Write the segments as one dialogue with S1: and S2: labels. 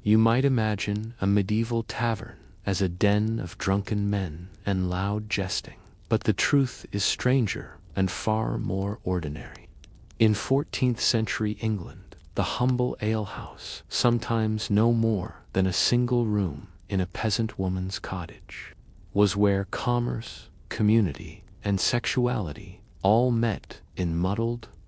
S1: You might imagine a medieval tavern as a den of drunken men and loud jesting, but the truth is stranger and far more ordinary. In 14th century England, the humble alehouse, sometimes no more than a single room in a peasant woman's cottage, was where commerce, community, and sexuality all met in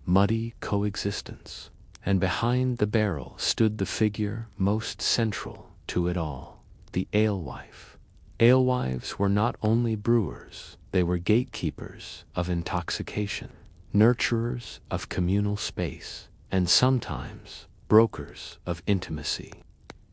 S1: muddy coexistence. And behind the barrel stood the figure most central to it all, the alewife. Alewives were not only brewers, they were gatekeepers of intoxication, nurturers of communal space, and sometimes brokers of intimacy.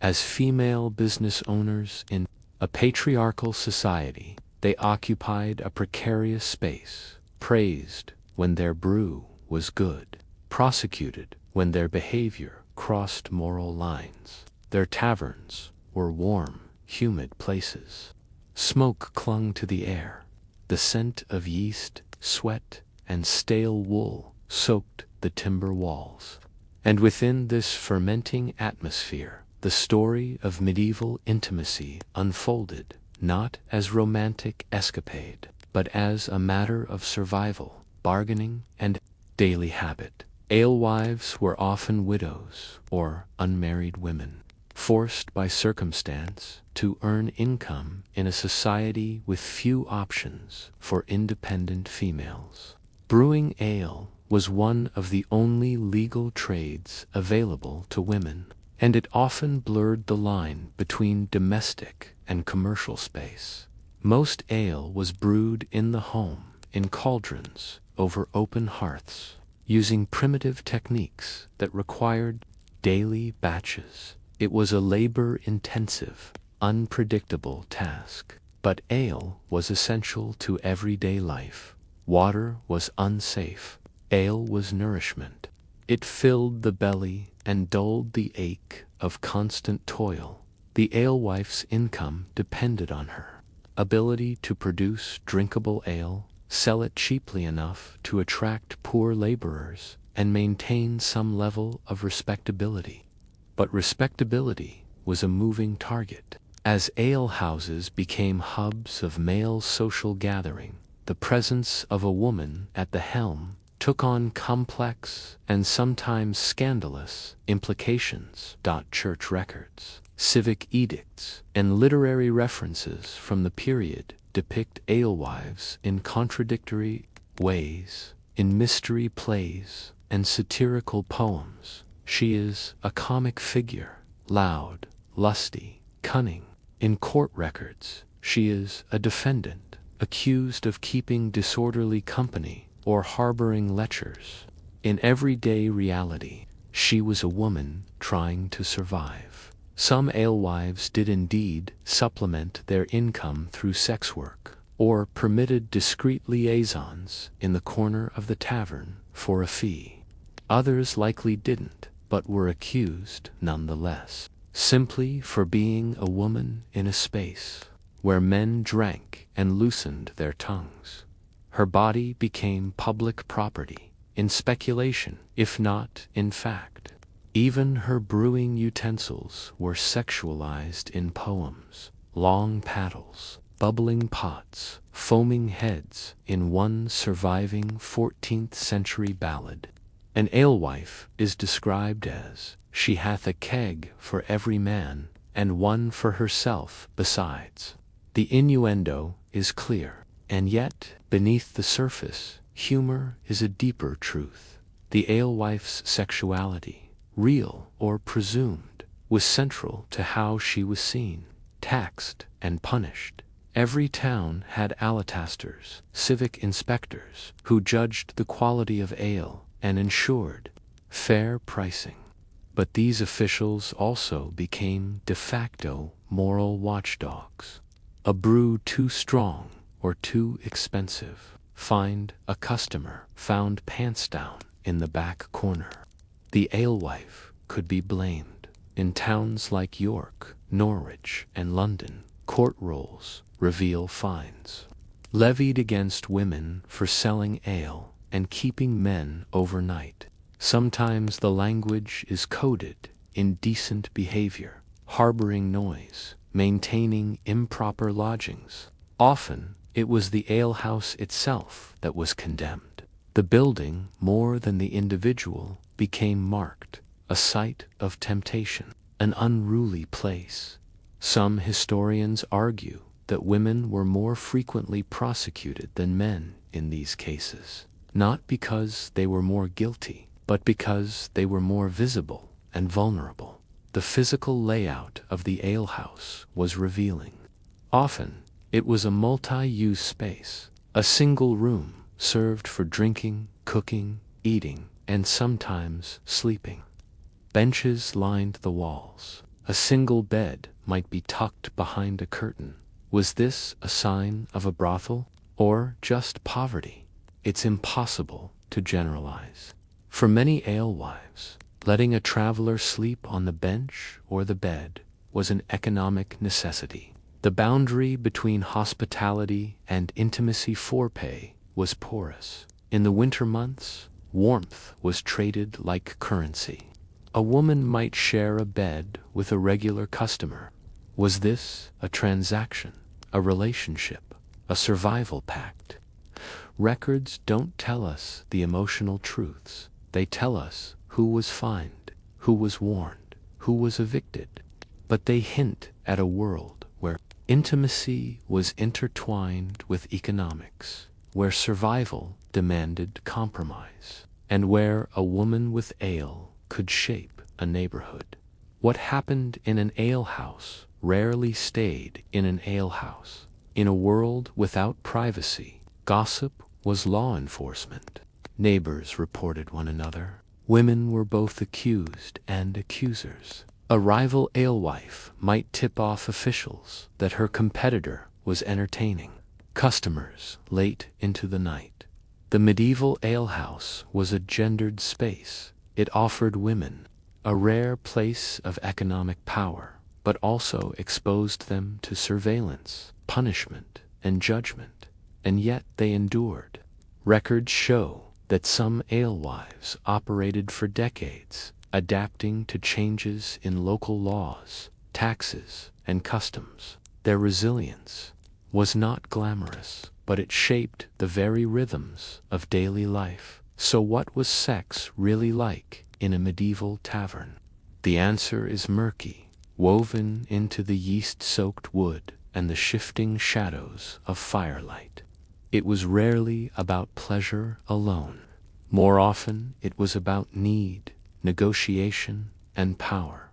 S1: As female business owners in a patriarchal society, they occupied a precarious space, praised when their brew was good, prosecuted when their behavior crossed moral lines. Their taverns were warm, humid places. Smoke clung to the air. The scent of yeast, sweat, and stale wool soaked the timber walls. And within this fermenting atmosphere, the story of medieval intimacy unfolded, not as romantic escapade, but as a matter of survival, bargaining, and daily habit. Alewives were often widows or unmarried women, forced by circumstance to earn income in a society with few options for independent females. Brewing ale was one of the only legal trades available to women, and it often blurred the line between domestic and commercial space. Most ale was brewed in the home, in cauldrons, over open hearths, using primitive techniques that required daily batches. It was a labor-intensive, unpredictable task. But ale was essential to everyday life. Water was unsafe. Ale was nourishment. It filled the belly and dulled the ache of constant toil. The alewife's income depended on her ability to produce drinkable ale, sell it cheaply enough to attract poor laborers, and maintain some level of respectability. But respectability was a moving target. As alehouses became hubs of male social gathering, the presence of a woman at the helm took on complex and sometimes scandalous implications. Church records, civic edicts, and literary references from the period depict alewives in contradictory ways. In mystery plays and satirical poems, she is a comic figure, loud, lusty, cunning. In court records, she is a defendant, accused of keeping disorderly company or harboring lechers. In everyday reality, she was a woman trying to survive. Some alewives did indeed supplement their income through sex work, or permitted discreet liaisons in the corner of the tavern for a fee. Others likely didn't, but were accused nonetheless, simply for being a woman in a space where men drank and loosened their tongues. Her body became public property, in speculation, if not in fact. Even her brewing utensils were sexualized in poems: long paddles, bubbling pots, foaming heads. In one surviving 14th century ballad, an alewife is described as, "She hath a keg for every man, and one for herself besides." The innuendo is clear, and yet, beneath the surface, humor is a deeper truth. The alewife's sexuality, real or presumed, was central to how she was seen, taxed, and punished. Every town had aletasters, civic inspectors, who judged the quality of ale and ensured fair pricing. But these officials also became de facto moral watchdogs. A brew too strong or too expensive, find a customer, found pants down in the back corner. The alewife could be blamed. In towns like York, Norwich, and London, court rolls reveal fines levied against women for selling ale and keeping men overnight. Sometimes the language is coded indecent behavior, harboring noise, maintaining improper lodgings. Often, it was the alehouse itself that was condemned. The building, more than the individual, became marked, a site of temptation, an unruly place. Some historians argue that women were more frequently prosecuted than men in these cases, not because they were more guilty, but because they were more visible and vulnerable. The physical layout of the alehouse was revealing. Often, it was a multi-use space. A single room served for drinking, cooking, eating, and sometimes sleeping. Benches lined the walls. A single bed might be tucked behind a curtain. Was this a sign of a brothel, or just poverty? It's impossible to generalize. For many alewives, letting a traveler sleep on the bench or the bed was an economic necessity. The boundary between hospitality and intimacy forepay was porous. In the winter months, warmth was traded like currency. A woman might share a bed with a regular customer. Was this a transaction, a relationship, a survival pact? Records don't tell us the emotional truths. They tell us who was fined, who was warned, who was evicted. But they hint at a world where intimacy was intertwined with economics, where survival demanded compromise, and where a woman with ale could shape a neighborhood. What happened in an alehouse rarely stayed in an alehouse. In a world without privacy, gossip was law enforcement. Neighbors reported one another. Women were both accused and accusers. A rival alewife might tip off officials that her competitor was entertaining customers late into the night. The medieval alehouse was a gendered space. It offered women a rare place of economic power, but also exposed them to surveillance, punishment, and judgment. And yet they endured. Records show that some alewives operated for decades, adapting to changes in local laws, taxes, and customs. Their resilience was not glamorous, but it shaped the very rhythms of daily life. So what was sex really like in a medieval tavern? The answer is murky, woven into the yeast-soaked wood and the shifting shadows of firelight. It was rarely about pleasure alone. More often, it was about need, negotiation, and power.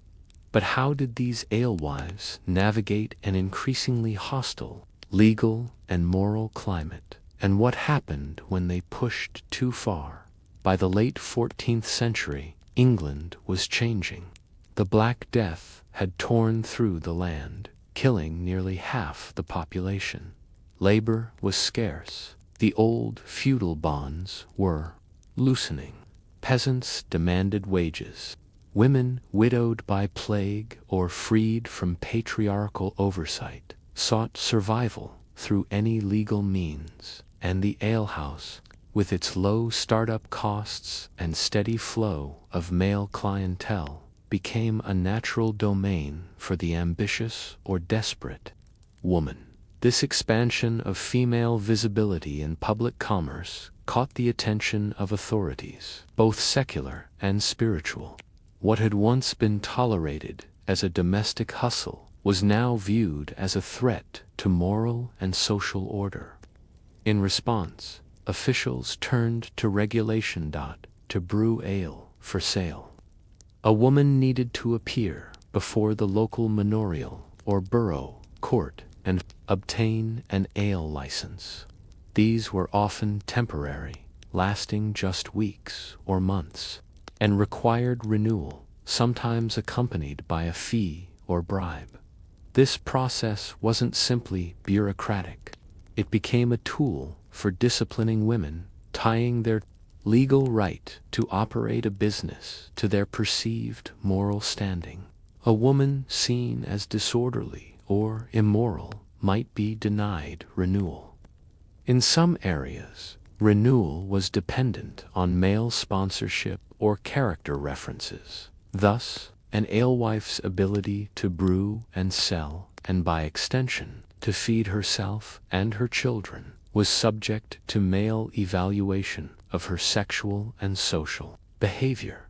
S1: But how did these alewives navigate an increasingly hostile legal and moral climate? And what happened when they pushed too far? By the late 14th century, England was changing. The Black Death had torn through the land, killing nearly half the population. Labor was scarce. The old feudal bonds were loosening. Peasants demanded wages. Women, widowed by plague or freed from patriarchal oversight, sought survival through any legal means. And the alehouse, with its low startup costs and steady flow of male clientele, became a natural domain for the ambitious or desperate woman. This expansion of female visibility in public commerce caught the attention of authorities, both secular and spiritual. What had once been tolerated as a domestic hustle was now viewed as a threat to moral and social order. In response, officials turned to regulation. To brew ale for sale, a woman needed to appear before the local manorial or borough court and obtain an ale license. These were often temporary, lasting just weeks or months, and required renewal, sometimes accompanied by a fee or bribe. This process wasn't simply bureaucratic. It became a tool for disciplining women, tying their legal right to operate a business to their perceived moral standing. A woman seen as disorderly or immoral might be denied renewal. In some areas, renewal was dependent on male sponsorship or character references. Thus, An alewife's ability to brew and sell, and by extension, to feed herself and her children, was subject to male evaluation of her sexual and social behavior.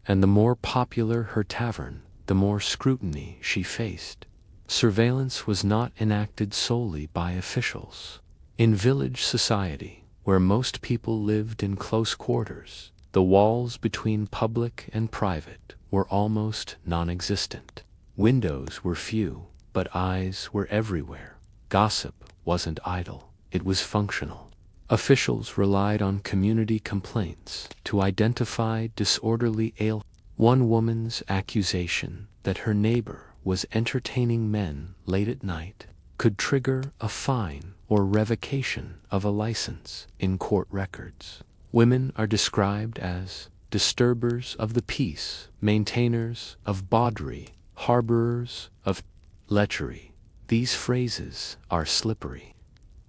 S1: And the more popular her tavern, the more scrutiny she faced. Surveillance was not enacted solely by officials. In village society, where most people lived in close quarters, the walls between public and private were almost non-existent. Windows were few, but eyes were everywhere. Gossip wasn't idle, it was functional. Officials relied on community complaints to identify disorderly ale. One woman's accusation that her neighbor was entertaining men late at night could trigger a fine or revocation of a license in court records. Women are described as disturbers of the peace, maintainers of bawdry, harborers of lechery. These phrases are slippery.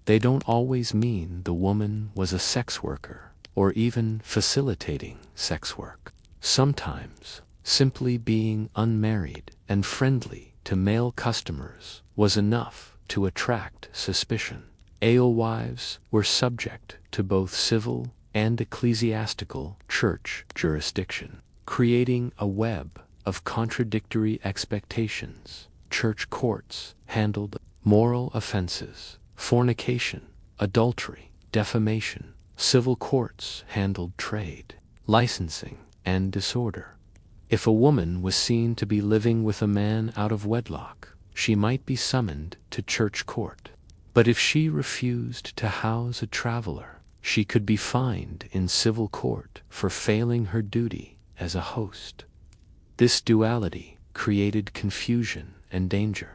S1: They don't always mean the woman was a sex worker or even facilitating sex work. Sometimes, simply being unmarried and friendly to male customers was enough to attract suspicion. Alewives were subject to both civil and ecclesiastical church jurisdiction, creating a web of contradictory expectations. Church courts handled moral offenses, fornication, adultery, defamation. Civil courts handled trade, licensing, and disorder. If a woman was seen to be living with a man out of wedlock, she might be summoned to church court. But if she refused to house a traveler, she could be fined in civil court for failing her duty as a host. This duality created confusion and danger.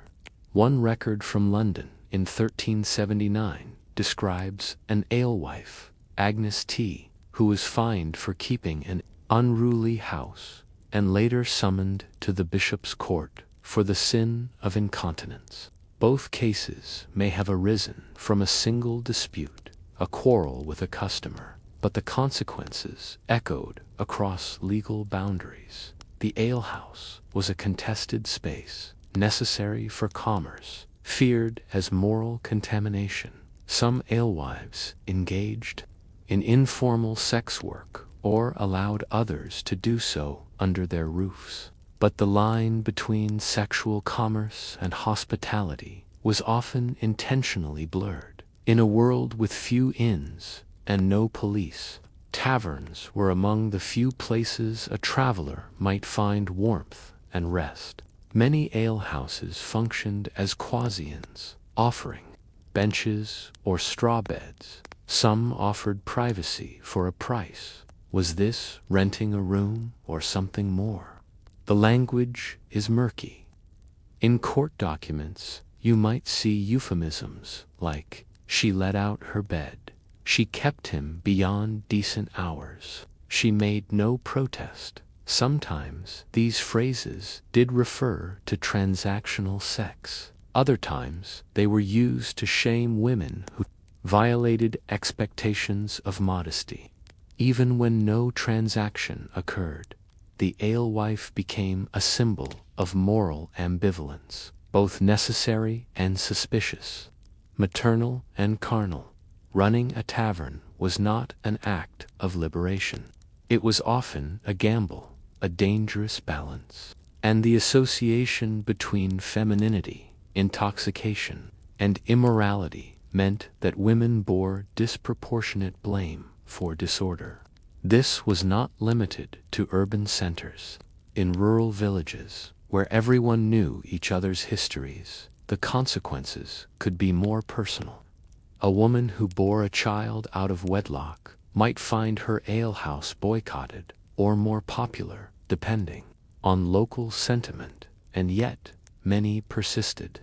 S1: One record from London in 1379 describes an alewife, Agnes T., who was fined for keeping an unruly house and later summoned to the bishop's court for the sin of incontinence. Both cases may have arisen from a single dispute, a quarrel with a customer, but the consequences echoed across legal boundaries. The alehouse was a contested space, necessary for commerce, feared as moral contamination. Some alewives engaged in informal sex work or allowed others to do so under their roofs. But the line between sexual commerce and hospitality was often intentionally blurred. In a world with few inns and no police, taverns were among the few places a traveler might find warmth and rest. Many alehouses functioned as quasi-inns, offering benches or straw beds. Some offered privacy for a price. Was this renting a room or something more? The language is murky. In court documents, you might see euphemisms like, "She let out her bed," "She kept him beyond decent hours," "She made no protest." Sometimes these phrases did refer to transactional sex. Other times they were used to shame women who violated expectations of modesty. Even when no transaction occurred, the alewife became a symbol of moral ambivalence, both necessary and suspicious, maternal and carnal. Running a tavern was not an act of liberation. It was often a gamble, a dangerous balance, and the association between femininity, intoxication, and immorality meant that women bore disproportionate blame for disorder. This was not limited to urban centers. In rural villages, where everyone knew each other's histories, the consequences could be more personal. A woman who bore a child out of wedlock might find her alehouse boycotted or more popular, depending on local sentiment, and yet many persisted.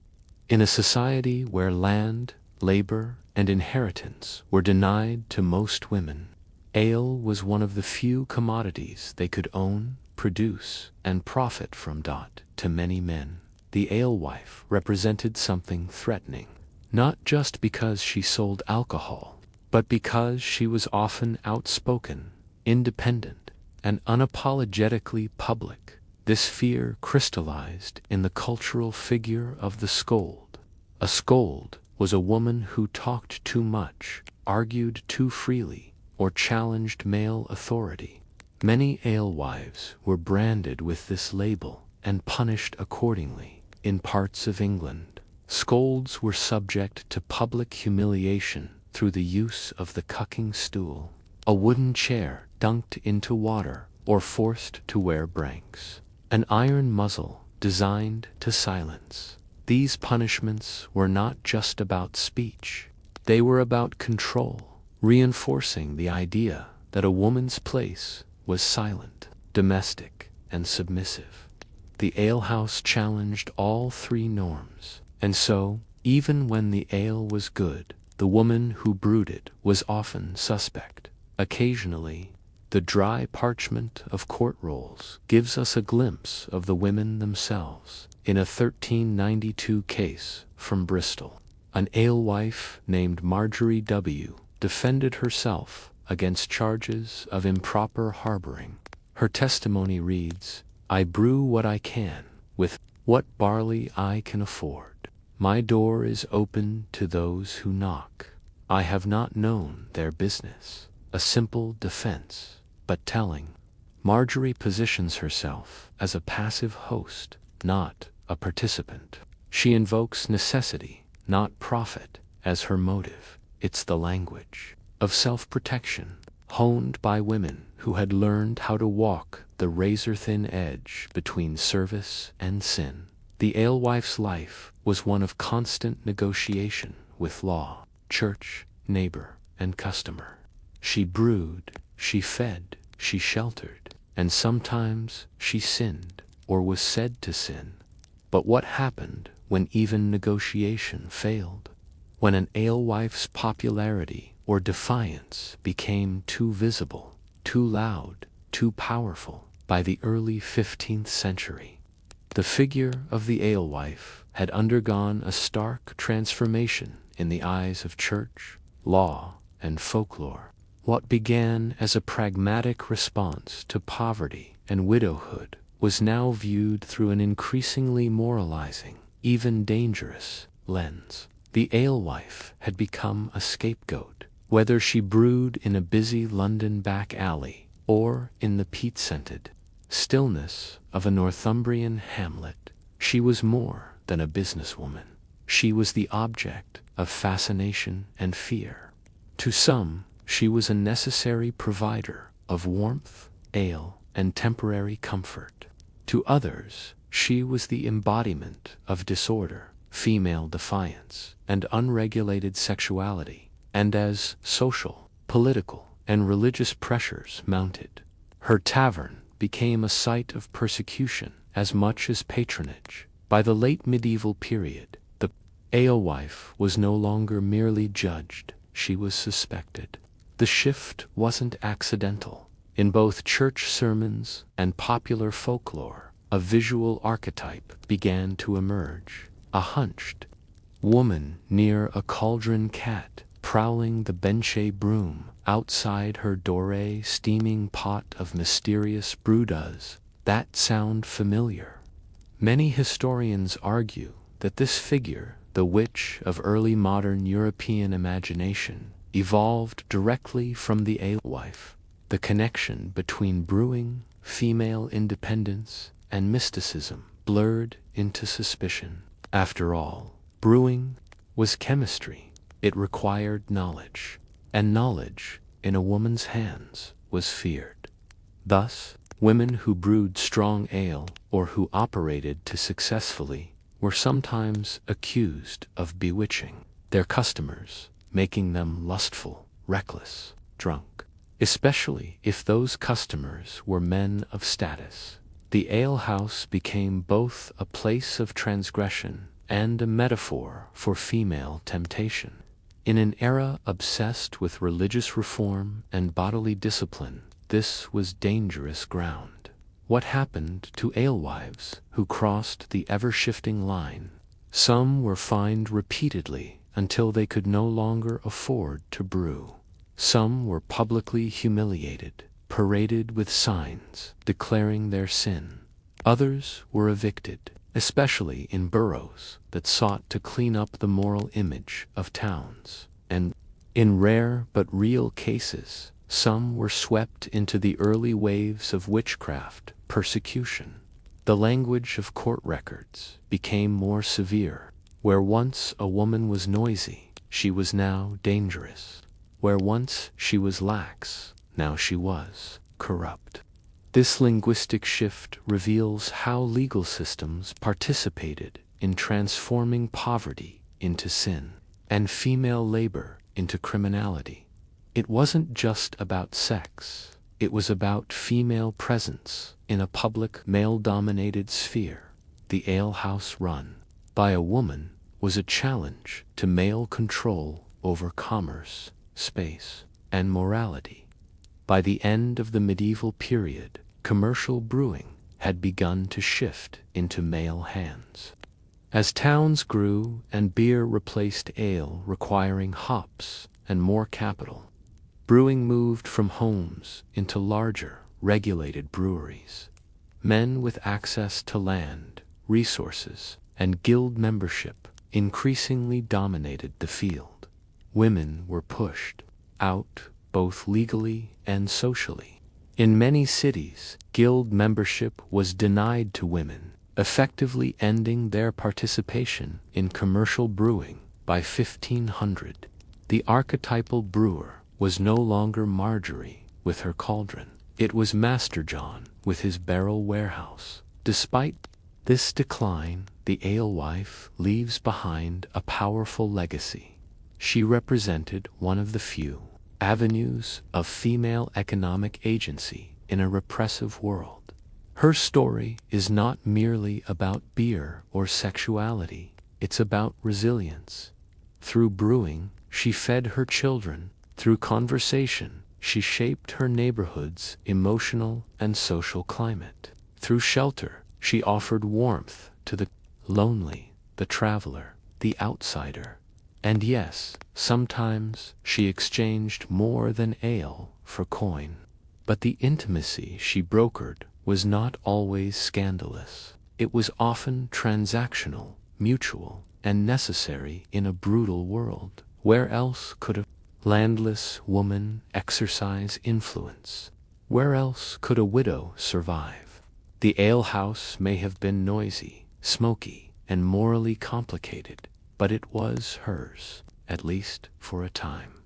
S1: In a society where land, labor, and inheritance were denied to most women, ale was one of the few commodities they could own, produce, and profit from. To many men, the alewife represented something threatening, not just because she sold alcohol, but because she was often outspoken, independent, and unapologetically public. This fear crystallized in the cultural figure of the scold. A scold was a woman who talked too much, argued too freely, or challenged male authority. Many alewives were branded with this label and punished accordingly. In parts of England, scolds were subject to public humiliation through the use of the cucking stool, a wooden chair dunked into water, or forced to wear branks, an iron muzzle designed to silence. These punishments were not just about speech. They were about control, reinforcing the idea that a woman's place was silent, domestic, and submissive. The alehouse challenged all three norms, and so, even when the ale was good, the woman who brewed it was often suspect. Occasionally, the dry parchment of court rolls gives us a glimpse of the women themselves. In a 1392 case from Bristol, an alewife named Marjorie W. defended herself against charges of improper harboring. Her testimony reads, "I brew what I can, with what barley I can afford. My door is open to those who knock. I have not known their business." A simple defense, but telling. Marjorie positions herself as a passive host, not a participant. She invokes necessity, not profit, as her motive. It's the language of self-protection, honed by women who had learned how to walk the razor-thin edge between service and sin. The alewife's life was one of constant negotiation with law, church, neighbor, and customer. She brewed, she fed, she sheltered, and sometimes she sinned, or was said to sin. But what happened when even negotiation failed? When an alewife's popularity or defiance became too visible, too loud, too powerful? By the early 15th century, the figure of the alewife had undergone a stark transformation in the eyes of church, law, and folklore. What began as a pragmatic response to poverty and widowhood was now viewed through an increasingly moralizing, even dangerous, lens. The alewife had become a scapegoat. Whether she brewed in a busy London back alley or in the peat-scented stillness of a Northumbrian hamlet, she was more than a businesswoman. She was the object of fascination and fear. To some, she was a necessary provider of warmth, ale, and temporary comfort. To others, she was the embodiment of disorder, female defiance, and unregulated sexuality. And as social, political, and religious pressures mounted, her tavern became a site of persecution as much as patronage. By the late medieval period, the alewife was no longer merely judged, she was suspected. The shift wasn't accidental. In both church sermons and popular folklore, a visual archetype began to emerge. A hunched woman near a cauldron cat, prowling the benche broom outside her doré steaming pot of mysterious brew. Does that sound familiar? Many historians argue that this figure, the witch of early modern European imagination, evolved directly from the alewife. The connection between brewing, female independence, and mysticism blurred into suspicion. After all, brewing was chemistry. It required knowledge, and knowledge, in a woman's hands, was feared. Thus, women who brewed strong ale, or who operated too successfully, were sometimes accused of bewitching their customers, making them lustful, reckless, drunk. Especially if those customers were men of status. The alehouse became both a place of transgression and a metaphor for female temptation. In an era obsessed with religious reform and bodily discipline, this was dangerous ground. What happened to alewives who crossed the ever-shifting line? Some were fined repeatedly until they could no longer afford to brew. Some were publicly humiliated, paraded with signs declaring their sin. Others were evicted, especially in boroughs that sought to clean up the moral image of towns. And, in rare but real cases, some were swept into the early waves of witchcraft persecution. The language of court records became more severe. Where once a woman was noisy, she was now dangerous. Where once she was lax, now she was corrupt. This linguistic shift reveals how legal systems participated in transforming poverty into sin and female labor into criminality. It wasn't just about sex, it was about female presence in a public male-dominated sphere. The alehouse run by a woman was a challenge to male control over commerce, space, and morality. By the end of the medieval period, commercial brewing had begun to shift into male hands. As towns grew and beer replaced ale, requiring hops and more capital, brewing moved from homes into larger, regulated breweries. Men with access to land, resources, and guild membership increasingly dominated the field. Women were pushed out both legally and socially. In many cities, guild membership was denied to women, effectively ending their participation in commercial brewing. By 1500, the archetypal brewer was no longer Marjorie with her cauldron. It was Master John with his barrel warehouse. Despite this decline, the alewife leaves behind a powerful legacy. She represented one of the few avenues of female economic agency in a repressive world. Her story is not merely about beer or sexuality, it's about resilience. Through brewing, she fed her children. Through conversation, she shaped her neighborhood's emotional and social climate. Through shelter, she offered warmth to the lonely, the traveler, the outsider. And yes, sometimes she exchanged more than ale for coin. But the intimacy she brokered was not always scandalous. It was often transactional, mutual, and necessary in a brutal world. Where else could a landless woman exercise influence? Where else could a widow survive? The alehouse may have been noisy, smoky, and morally complicated, but it was hers, at least for a time.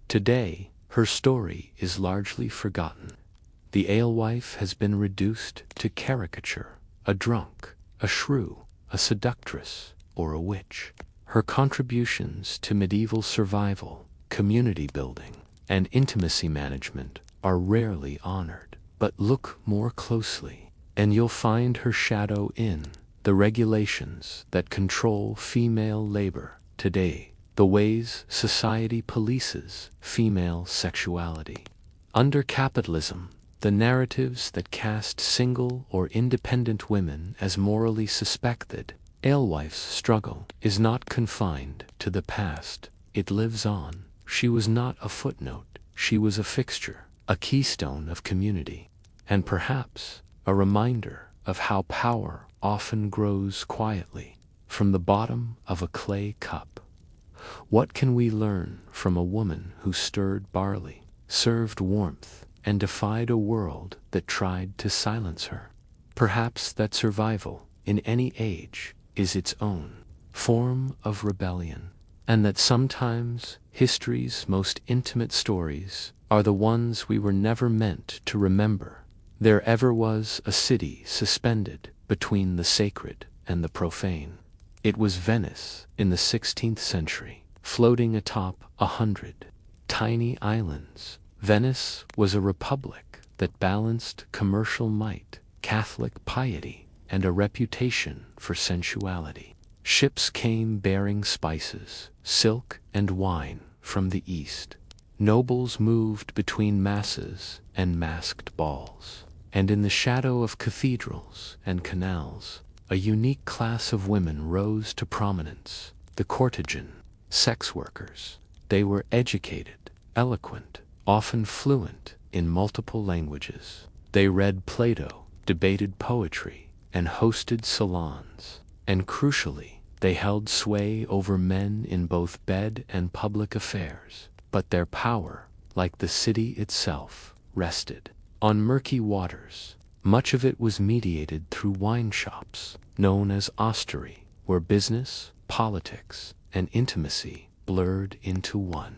S1: Today, her story is largely forgotten. The alewife has been reduced to caricature, a drunk, a shrew, a seductress, or a witch. Her contributions to medieval survival, community building, and intimacy management are rarely honored. But look more closely, and you'll find her shadow in the regulations that control female labor today, the ways society polices female sexuality. Under capitalism, the narratives that cast single or independent women as morally suspected, alewife's struggle is not confined to the past, it lives on. She was not a footnote, she was a fixture, a keystone of community, and perhaps a reminder of how power often grows quietly from the bottom of a clay cup. What can we learn from a woman who stirred barley, served warmth, and defied a world that tried to silence her? Perhaps that survival, in any age, is its own form of rebellion, and that sometimes history's most intimate stories are the ones we were never meant to remember. There ever was a city suspended between the sacred and the profane. It was Venice in the 16th century, floating atop 100 tiny islands. Venice was a republic that balanced commercial might, Catholic piety, and a reputation for sensuality. Ships came bearing spices, silk, and wine from the east. Nobles moved between masses and masked balls. And in the shadow of cathedrals and canals, a unique class of women rose to prominence, the courtesan, sex workers. They were educated, eloquent, often fluent in multiple languages. They read Plato, debated poetry, and hosted salons, and crucially, they held sway over men in both bed and public affairs. But their power, like the city itself, rested on murky waters. Much of it was mediated through wine shops, known as ostery, where business, politics, and intimacy blurred into one.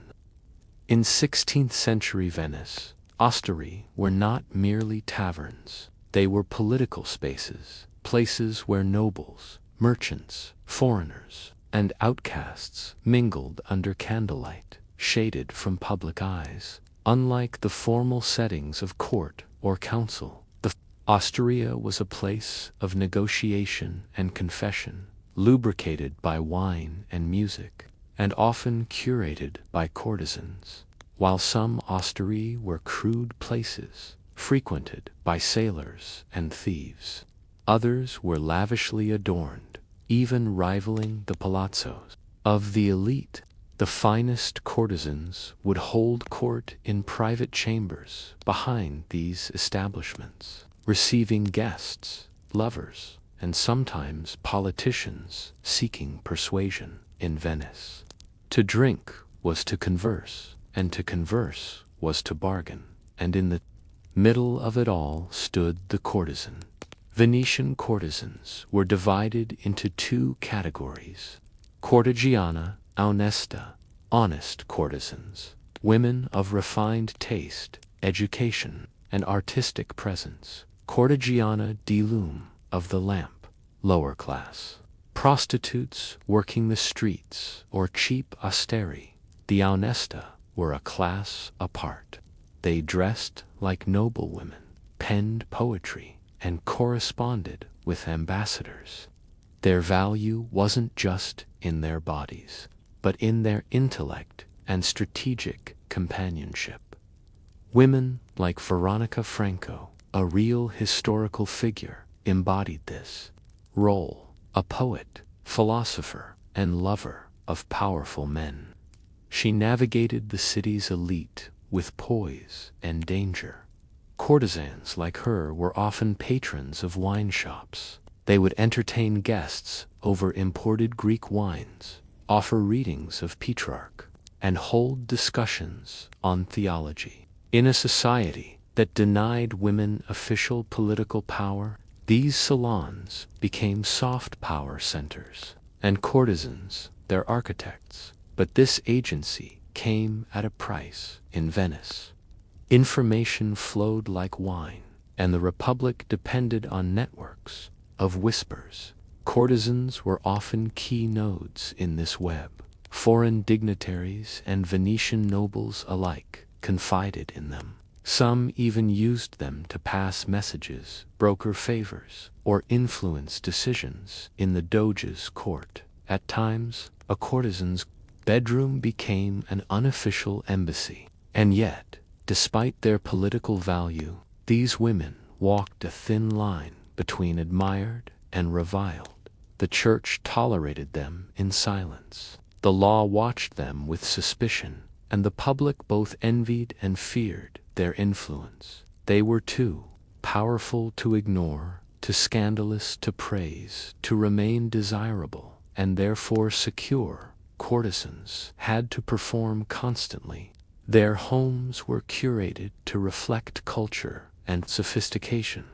S1: In 16th century Venice, ostery were not merely taverns. They were political spaces, places where nobles, merchants, foreigners, and outcasts mingled under candlelight, shaded from public eyes. Unlike the formal settings of court or council, the osteria was a place of negotiation and confession, lubricated by wine and music, and often curated by courtesans. While some osterie were crude places, frequented by sailors and thieves, others were lavishly adorned, even rivaling the palazzos of the elite. The finest courtesans would hold court in private chambers behind these establishments, receiving guests, lovers, and sometimes politicians seeking persuasion. In Venice, to drink was to converse, and to converse was to bargain, and in the middle of it all stood the courtesan. Venetian courtesans were divided into two categories: cortegiana onesta, honest courtesans, women of refined taste, education, and artistic presence; cortegiana di lume, of the lamp, lower class, prostitutes working the streets, or cheap austeri. The onesta were a class apart. They dressed like noblewomen, penned poetry, and corresponded with ambassadors. Their value wasn't just in their bodies, but in their intellect and strategic companionship. Women like Veronica Franco, a real historical figure, embodied this role, a poet, philosopher, and lover of powerful men. She navigated the city's elite with poise and danger. Courtesans like her were often patrons of wine shops. They would entertain guests over imported Greek wines, offer readings of Petrarch, and hold discussions on theology. In a society that denied women official political power, these salons became soft power centers, and courtesans their architects. But this agency came at a price. In Venice, information flowed like wine, and the Republic depended on networks of whispers. Courtesans were often key nodes in this web. Foreign dignitaries and Venetian nobles alike confided in them. Some even used them to pass messages, broker favors, or influence decisions in the Doge's court. At times, a courtesan's bedroom became an unofficial embassy. And yet, despite their political value, these women walked a thin line between admired and reviled. The church tolerated them in silence. The law watched them with suspicion, and the public both envied and feared their influence. They were too powerful to ignore, too scandalous to praise, to remain desirable, and therefore secure. Courtesans had to perform constantly. Their homes were curated to reflect culture and sophistication.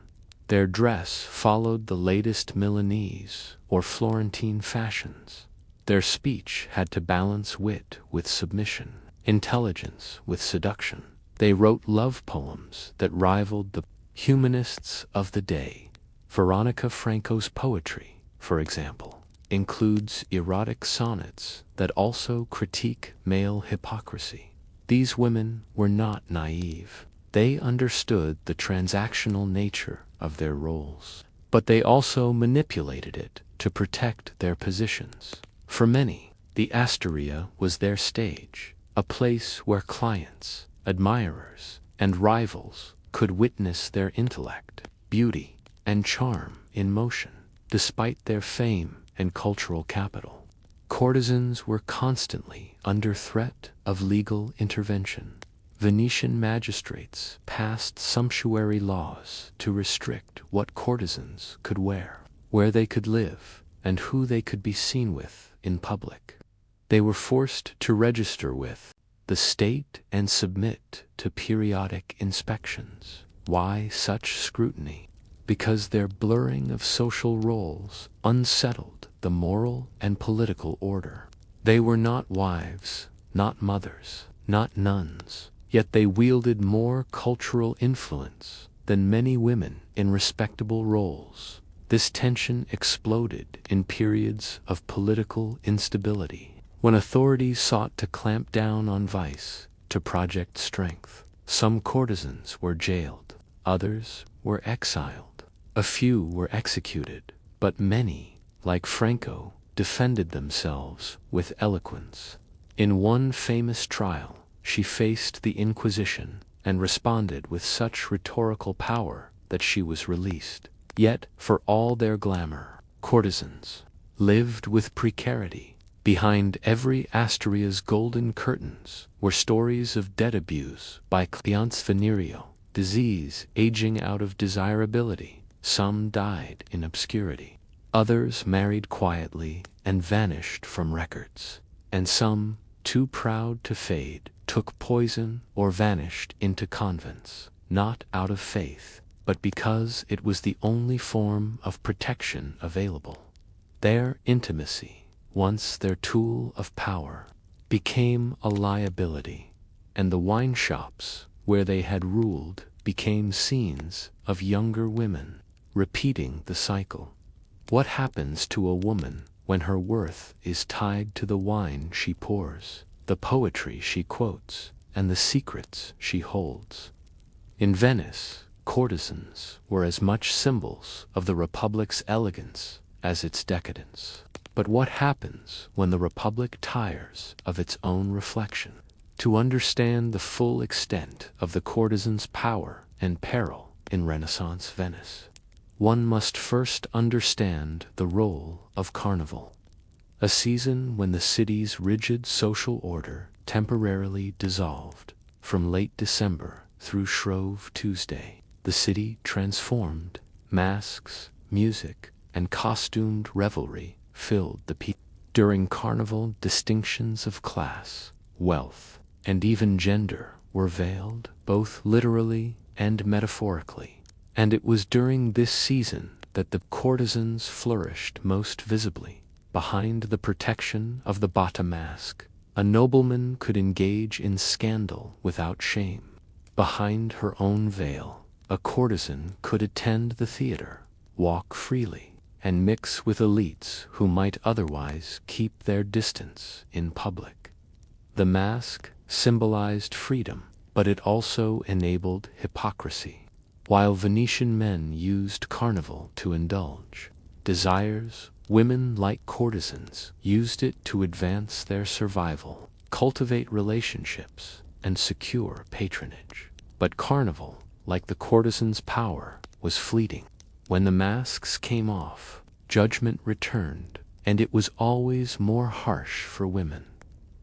S1: Their dress followed the latest Milanese or Florentine fashions. Their speech had to balance wit with submission, intelligence with seduction. They wrote love poems that rivaled the humanists of the day. Veronica Franco's poetry, for example, includes erotic sonnets that also critique male hypocrisy. These women were not naive. They understood the transactional nature of their roles, but they also manipulated it to protect their positions. For many, the Asteria was their stage, a place where clients, admirers, and rivals could witness their intellect, beauty, and charm in motion. Despite their fame and cultural capital, courtesans were constantly under threat of legal intervention. Venetian magistrates passed sumptuary laws to restrict what courtesans could wear, where they could live, and who they could be seen with in public. They were forced to register with the state and submit to periodic inspections. Why such scrutiny? Because their blurring of social roles unsettled the moral and political order. They were not wives, not mothers, not nuns, yet they wielded more cultural influence than many women in respectable roles. This tension exploded in periods of political instability, when authorities sought to clamp down on vice to project strength. Some courtesans were jailed, others were exiled. A few were executed, but many, like Franco, defended themselves with eloquence. In one famous trial, she faced the Inquisition and responded with such rhetorical power that she was released. Yet, for all their glamour, courtesans lived with precarity. Behind every Astoria's golden curtains were stories of debt abuse by clients venereal, disease aging out of desirability. Some died in obscurity. Others married quietly and vanished from records. And some, too proud to fade, took poison or vanished into convents, not out of faith, but because it was the only form of protection available. Their intimacy, once their tool of power, became a liability, and the wine shops where they had ruled became scenes of younger women, repeating the cycle. What happens to a woman when her worth is tied to the wine she pours, the poetry she quotes, and the secrets she holds? In Venice, courtesans were as much symbols of the Republic's elegance as its decadence. But what happens when the Republic tires of its own reflection? To understand the full extent of the courtesan's power and peril in Renaissance Venice, one must first understand the role of Carnival, a season when the city's rigid social order temporarily dissolved. From late December through Shrove Tuesday, the city transformed. Masks, music, and costumed revelry filled the people. During Carnival, distinctions of class, wealth, and even gender were veiled, both literally and metaphorically. And it was during this season that the courtesans flourished most visibly. Behind the protection of the bata mask, a nobleman could engage in scandal without shame. Behind her own veil, a courtesan could attend the theater, walk freely, and mix with elites who might otherwise keep their distance in public. The mask symbolized freedom, but it also enabled hypocrisy. While Venetian men used Carnival to indulge desires, women, like courtesans, used it to advance their survival, cultivate relationships, and secure patronage. But Carnival, like the courtesan's power, was fleeting. When the masks came off, judgment returned, and it was always more harsh for women.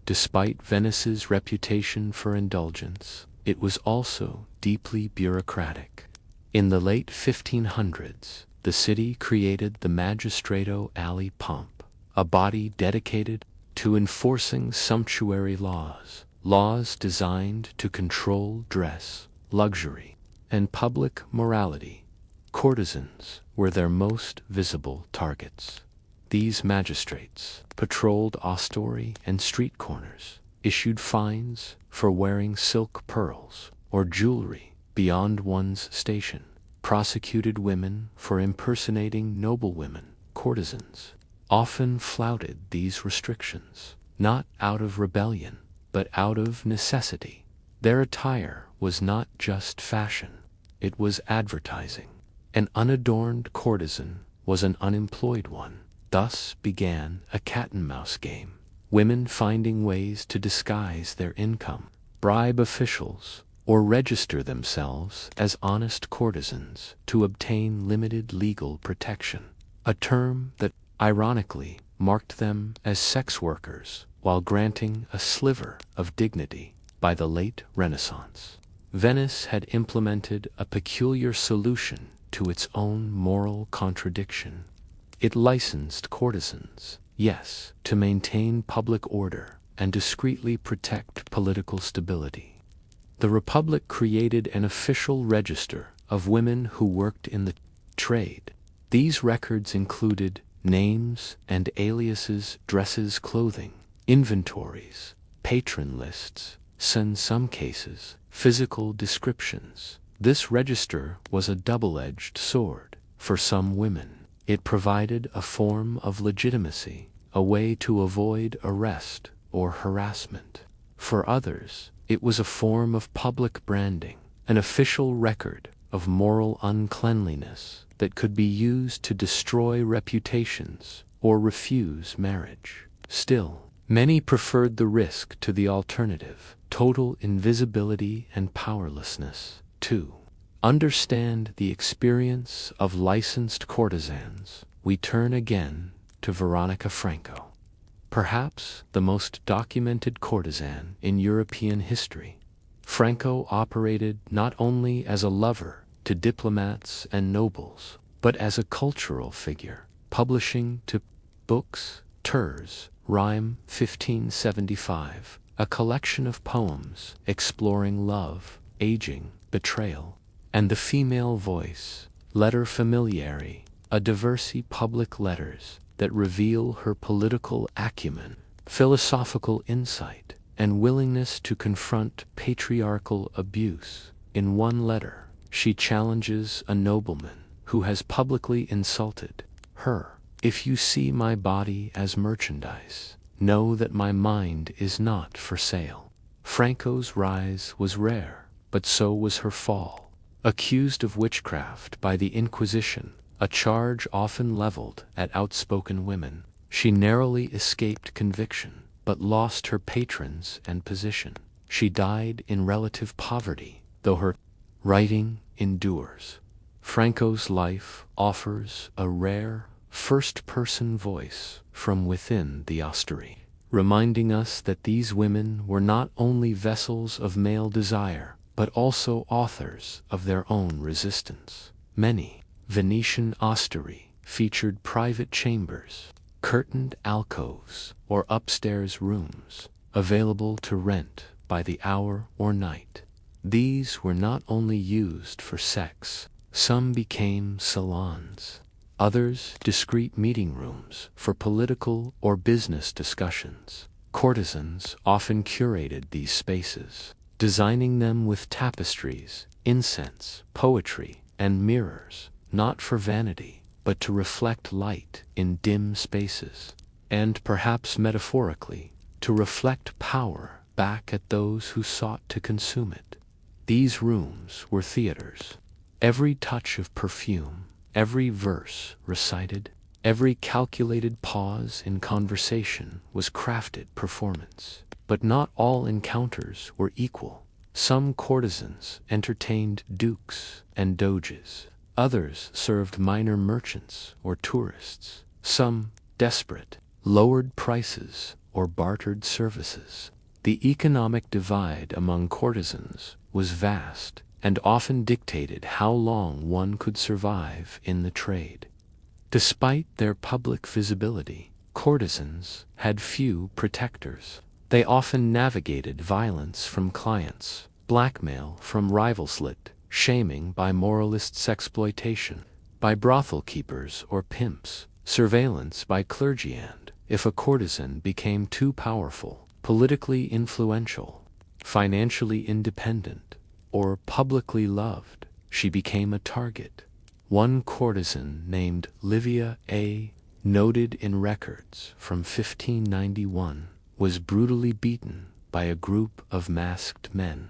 S1: Despite Venice's reputation for indulgence, it was also deeply bureaucratic. In the late 1500s, the city created the Magistrato alle Pompe, a body dedicated to enforcing sumptuary laws, laws designed to control dress, luxury, and public morality. Courtesans were their most visible targets. These magistrates patrolled ostori and street corners, issued fines for wearing silk pearls or jewelry beyond one's station, prosecuted women for impersonating noblewomen. Courtesans often flouted these restrictions, not out of rebellion, but out of necessity. Their attire was not just fashion, it was advertising. An unadorned courtesan was an unemployed one. Thus began a cat-and-mouse game, women finding ways to disguise their income, bribe officials, or register themselves as honest courtesans to obtain limited legal protection, a term that, ironically, marked them as sex workers while granting a sliver of dignity by the late Renaissance. Venice had implemented a peculiar solution to its own moral contradiction. It licensed courtesans, yes, to maintain public order and discreetly protect political stability. The Republic created an official register of women who worked in the trade. These records included names and aliases, dresses, clothing, inventories, patron lists, in some cases, physical descriptions. This register was a double-edged sword. For some women, it provided a form of legitimacy, a way to avoid arrest or harassment. For others, it was a form of public branding, an official record of moral uncleanliness that could be used to destroy reputations or refuse marriage. Still, many preferred the risk to the alternative, total invisibility and powerlessness. To understand the experience of licensed courtesans, we turn again to Veronica Franco, perhaps the most documented courtesan in European history. Franco operated not only as a lover to diplomats and nobles, but as a cultural figure, publishing to books, Tours, Rhyme 1575, a collection of poems exploring love, aging, betrayal, and the female voice, Letter Familiari, a diverse public letters that reveal her political acumen, philosophical insight, and willingness to confront patriarchal abuse. In one letter, she challenges a nobleman who has publicly insulted her. If you see my body as merchandise, know that my mind is not for sale. Franco's rise was rare, but so was her fall. Accused of witchcraft by the Inquisition, a charge often leveled at outspoken women, she narrowly escaped conviction, but lost her patrons and position. She died in relative poverty, though her writing endures. Franco's life offers a rare, first-person voice from within the ostery, reminding us that these women were not only vessels of male desire, but also authors of their own resistance. Many Venetian osterie featured private chambers, curtained alcoves, or upstairs rooms, available to rent by the hour or night. These were not only used for sex, some became salons, others discreet meeting rooms for political or business discussions. Courtesans often curated these spaces, designing them with tapestries, incense, poetry, and mirrors, not for vanity, but to reflect light in dim spaces, and perhaps metaphorically, to reflect power back at those who sought to consume it. These rooms were theaters. Every touch of perfume, every verse recited, every calculated pause in conversation was crafted performance. But not all encounters were equal. Some courtesans entertained dukes and doges. Others served minor merchants or tourists. Some, desperate, lowered prices or bartered services. The economic divide among courtesans was vast and often dictated how long one could survive in the trade. Despite their public visibility, courtesans had few protectors. They often navigated violence from clients, blackmail from rivals-lit, shaming by moralists' exploitation, by brothel keepers or pimps, surveillance by clergy, and, if a courtesan became too powerful, politically influential, financially independent, or publicly loved, she became a target. One courtesan named Livia A., noted in records from 1591, was brutally beaten by a group of masked men.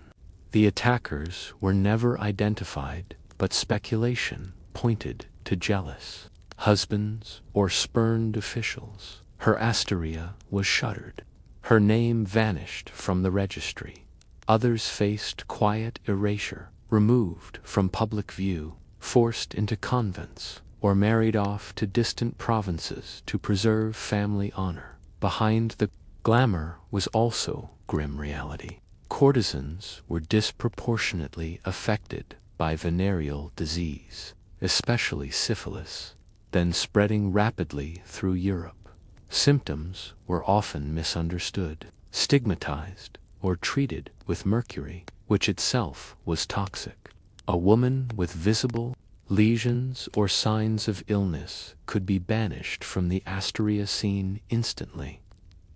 S1: The attackers were never identified, but speculation pointed to jealous husbands or spurned officials. Her asteria was shuttered. Her name vanished from the registry. Others faced quiet erasure, removed from public view, forced into convents, or married off to distant provinces to preserve family honor. Behind the glamour was also grim reality. Courtesans were disproportionately affected by venereal disease, especially syphilis, then spreading rapidly through Europe. Symptoms were often misunderstood, stigmatized, or treated with mercury, which itself was toxic. A woman with visible lesions or signs of illness could be banished from the Asteria scene instantly.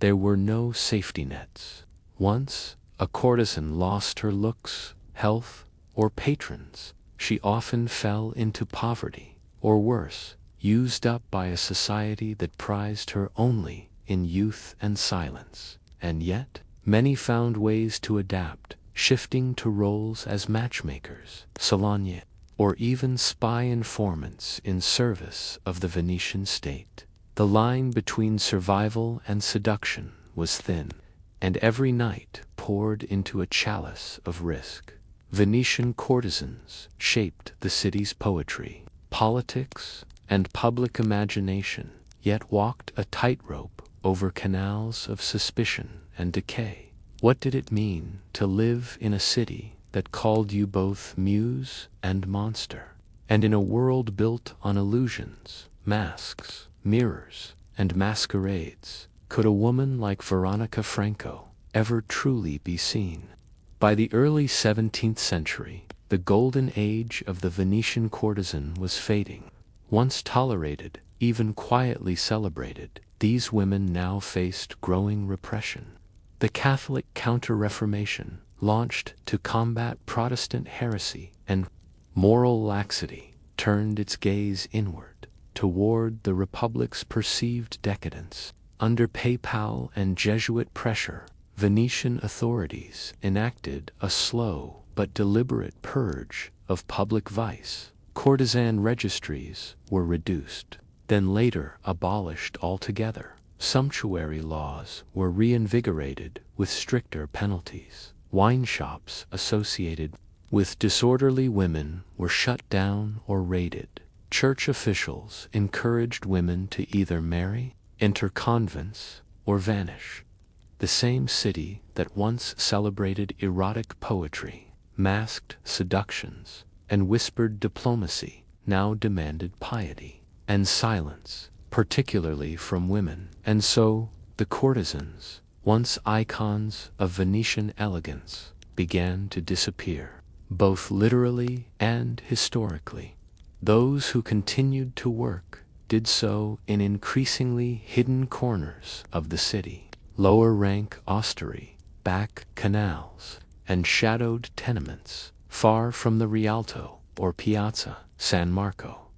S1: There were no safety nets. Once a courtesan lost her looks, health, or patrons, she often fell into poverty, or worse, used up by a society that prized her only in youth and silence. And yet, many found ways to adapt, shifting to roles as matchmakers, saloniers, or even spy informants in service of the Venetian state. The line between survival and seduction was thin, and every night poured into a chalice of risk. Venetian courtesans shaped the city's poetry, politics, and public imagination, yet walked a tightrope over canals of suspicion and decay. What did it mean to live in a city that called you both muse and monster, and in a world built on illusions, masks, mirrors, and masquerades? Could a woman like Veronica Franco ever truly be seen? By the early 17th century, the golden age of the Venetian courtesan was fading. Once tolerated, even quietly celebrated, these women now faced growing repression. The Catholic Counter-Reformation, launched to combat Protestant heresy and moral laxity, turned its gaze inward, toward the Republic's perceived decadence. Under papal and Jesuit pressure, Venetian authorities enacted a slow but deliberate purge of public vice. Courtesan registries were reduced, then later abolished altogether. Sumptuary laws were reinvigorated with stricter penalties. Wine shops associated with disorderly women were shut down or raided. Church officials encouraged women to either marry, enter convents, or vanish. The same city that once celebrated erotic poetry, masked seductions, and whispered diplomacy now demanded piety and silence, particularly from women. And so, the courtesans, once icons of Venetian elegance, began to disappear, both literally and historically. Those who continued to work did so in increasingly hidden corners of the city, lower-rank osterie, back canals, and shadowed tenements, far from the Rialto or Piazza San Marco.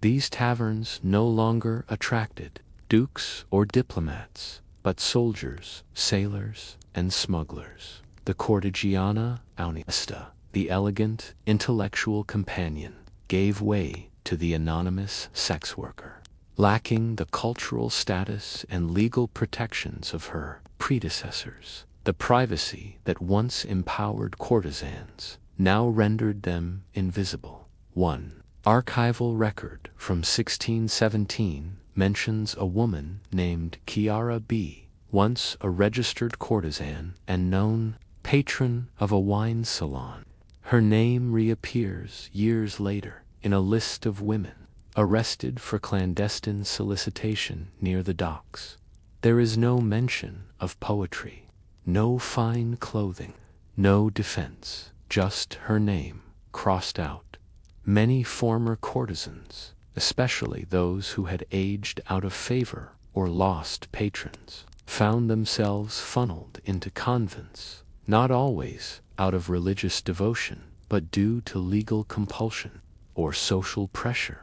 S1: These taverns no longer attracted dukes or diplomats, but soldiers, sailors, and smugglers. The cortigiana onesta, the elegant, intellectual companion, gave way to the anonymous sex worker. Lacking the cultural status and legal protections of her predecessors, the privacy that once empowered courtesans now rendered them invisible. One archival record from 1617 mentions a woman named Chiara B., once a registered courtesan and known patron of a wine salon. Her name reappears years later in a list of women arrested for clandestine solicitation near the docks. There is no mention of poetry, no fine clothing, no defense, just her name crossed out. Many former courtesans, especially those who had aged out of favor or lost patrons, found themselves funneled into convents, not always out of religious devotion, but due to legal compulsion or social pressure.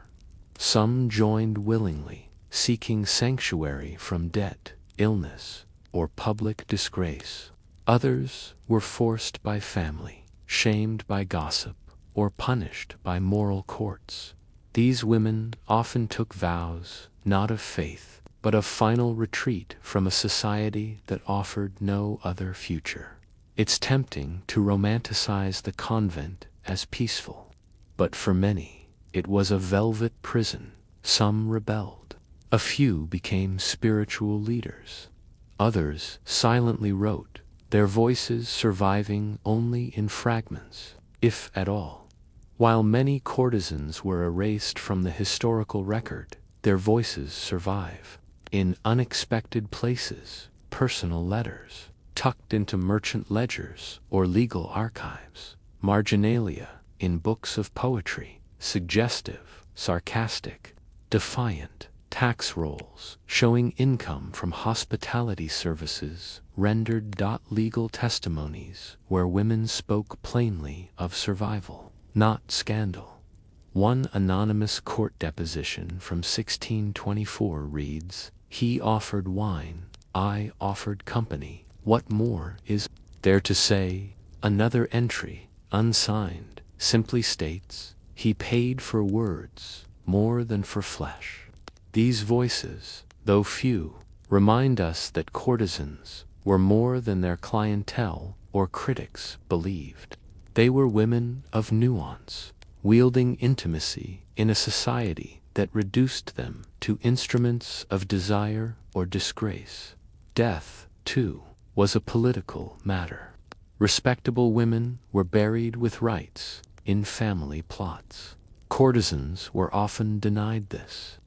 S1: Some joined willingly, seeking sanctuary from debt, illness, or public disgrace. Others were forced by family, shamed by gossip, or punished by moral courts. These women often took vows, not of faith, but of final retreat from a society that offered no other future. It's tempting to romanticize the convent as peaceful, but for many, it was a velvet prison. Some rebelled. A few became spiritual leaders. Others silently wrote, their voices surviving only in fragments, if at all. While many courtesans were erased from the historical record, their voices survive in unexpected places, personal letters, tucked into merchant ledgers or legal archives, marginalia in books of poetry, suggestive, sarcastic, defiant, tax rolls showing income from hospitality services rendered. Legal testimonies where women spoke plainly of survival, not scandal. One anonymous court deposition from 1624 reads, "He offered wine, I offered company, what more is there to say?" Another entry, unsigned, simply states, "He paid for words more than for flesh." These voices, though few, remind us that courtesans were more than their clientele or critics believed. They were women of nuance, wielding intimacy in a society that reduced them to instruments of desire or disgrace. Death, too, was a political matter. Respectable women were buried with rights in family plots. Courtesans were often denied this,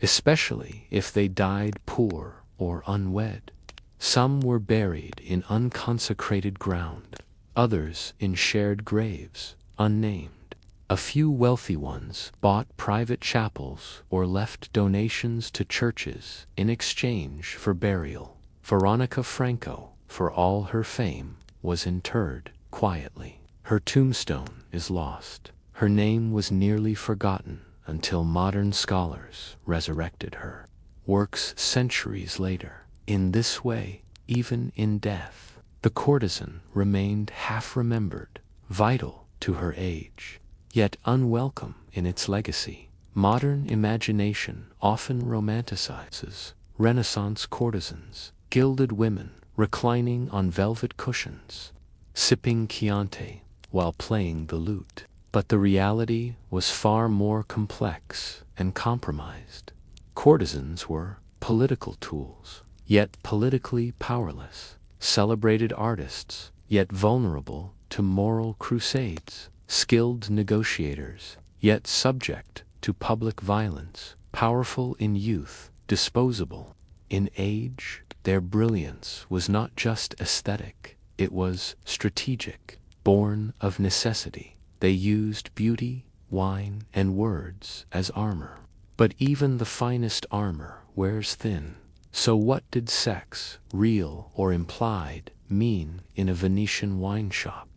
S1: especially if they died poor or unwed. Some were buried in unconsecrated ground, others in shared graves, unnamed. A few wealthy ones bought private chapels or left donations to churches in exchange for burial. Veronica Franco, for all her fame, was interred quietly. Her tombstone is lost. Her name was nearly forgotten until modern scholars resurrected her works centuries later. In this way, even in death, the courtesan remained half-remembered, vital to her age, yet unwelcome in its legacy. Modern imagination often romanticizes Renaissance courtesans, gilded women reclining on velvet cushions, sipping Chianti while playing the lute. But the reality was far more complex and compromised. Courtesans were political tools, yet politically powerless, celebrated artists, yet vulnerable to moral crusades, skilled negotiators, yet subject to public violence, powerful in youth, disposable in age. Their brilliance was not just aesthetic, it was strategic, born of necessity. They used beauty, wine, and words as armor. But even the finest armor wears thin. So what did sex, real or implied, mean in a Venetian wine shop?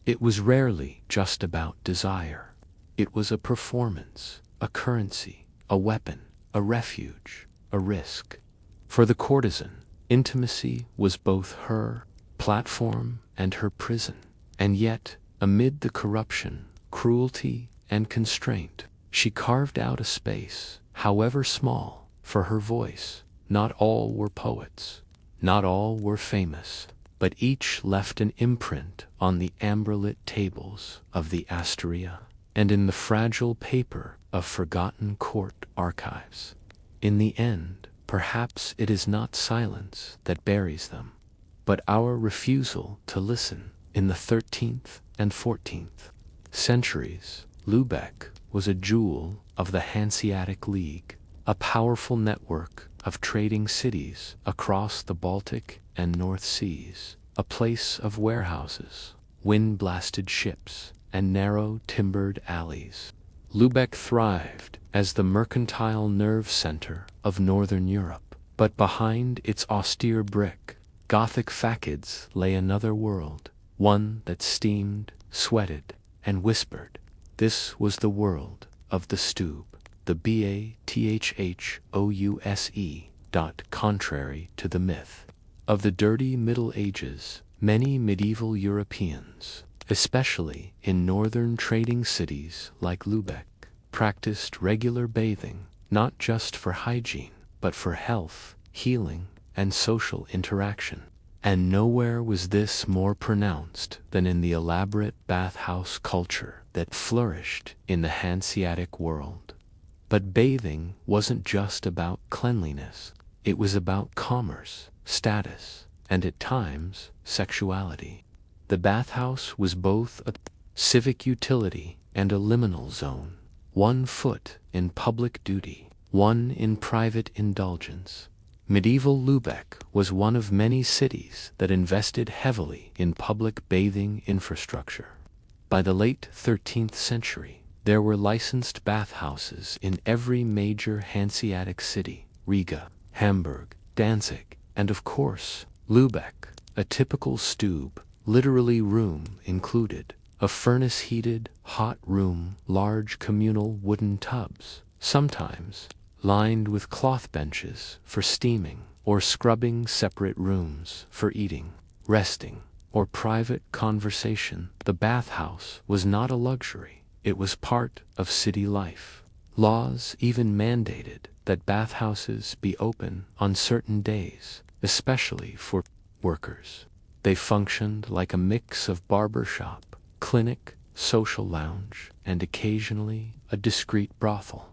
S1: It was rarely just about desire. It was a performance, a currency, a weapon, a refuge, a risk. For the courtesan, intimacy was both her platform and her prison. And yet, amid the corruption, cruelty, and constraint, she carved out a space, however small, for her voice. Not all were poets, not all were famous, but each left an imprint on the amberlit tables of the Asteria and in the fragile paper of forgotten court archives. In the end, perhaps it is not silence that buries them, but our refusal to listen. In the 13th and 14th centuries, Lübeck was a jewel of the Hanseatic League, a powerful network of trading cities across the Baltic and North Seas, a place of warehouses, wind-blasted ships, and narrow timbered alleys. Lübeck thrived as the mercantile nerve center of Northern Europe, but behind its austere brick, Gothic facades lay another world, one that steamed, sweated, and whispered. This was the world of the Stube, the Bathhouse. Contrary to the myth of the dirty Middle Ages, many medieval Europeans, especially in northern trading cities like Lübeck, practiced regular bathing, not just for hygiene, but for health, healing, and social interaction. And nowhere was this more pronounced than in the elaborate bathhouse culture that flourished in the Hanseatic world. But bathing wasn't just about cleanliness. It was about commerce, status, and at times, sexuality. The bathhouse was both a civic utility and a liminal zone, one foot in public duty, one in private indulgence. Medieval Lübeck was one of many cities that invested heavily in public bathing infrastructure. By the late 13th century, there were licensed bathhouses in every major Hanseatic city: Riga, Hamburg, Danzig, and of course, Lübeck. A typical stube, literally room included, a furnace-heated, hot room, large communal wooden tubs, sometimes lined with cloth benches for steaming or scrubbing, separate rooms for eating, resting, or private conversation. The bathhouse was not a luxury, it was part of city life. Laws even mandated that bathhouses be open on certain days, especially for workers. They functioned like a mix of barbershop, clinic, social lounge, and occasionally a discreet brothel.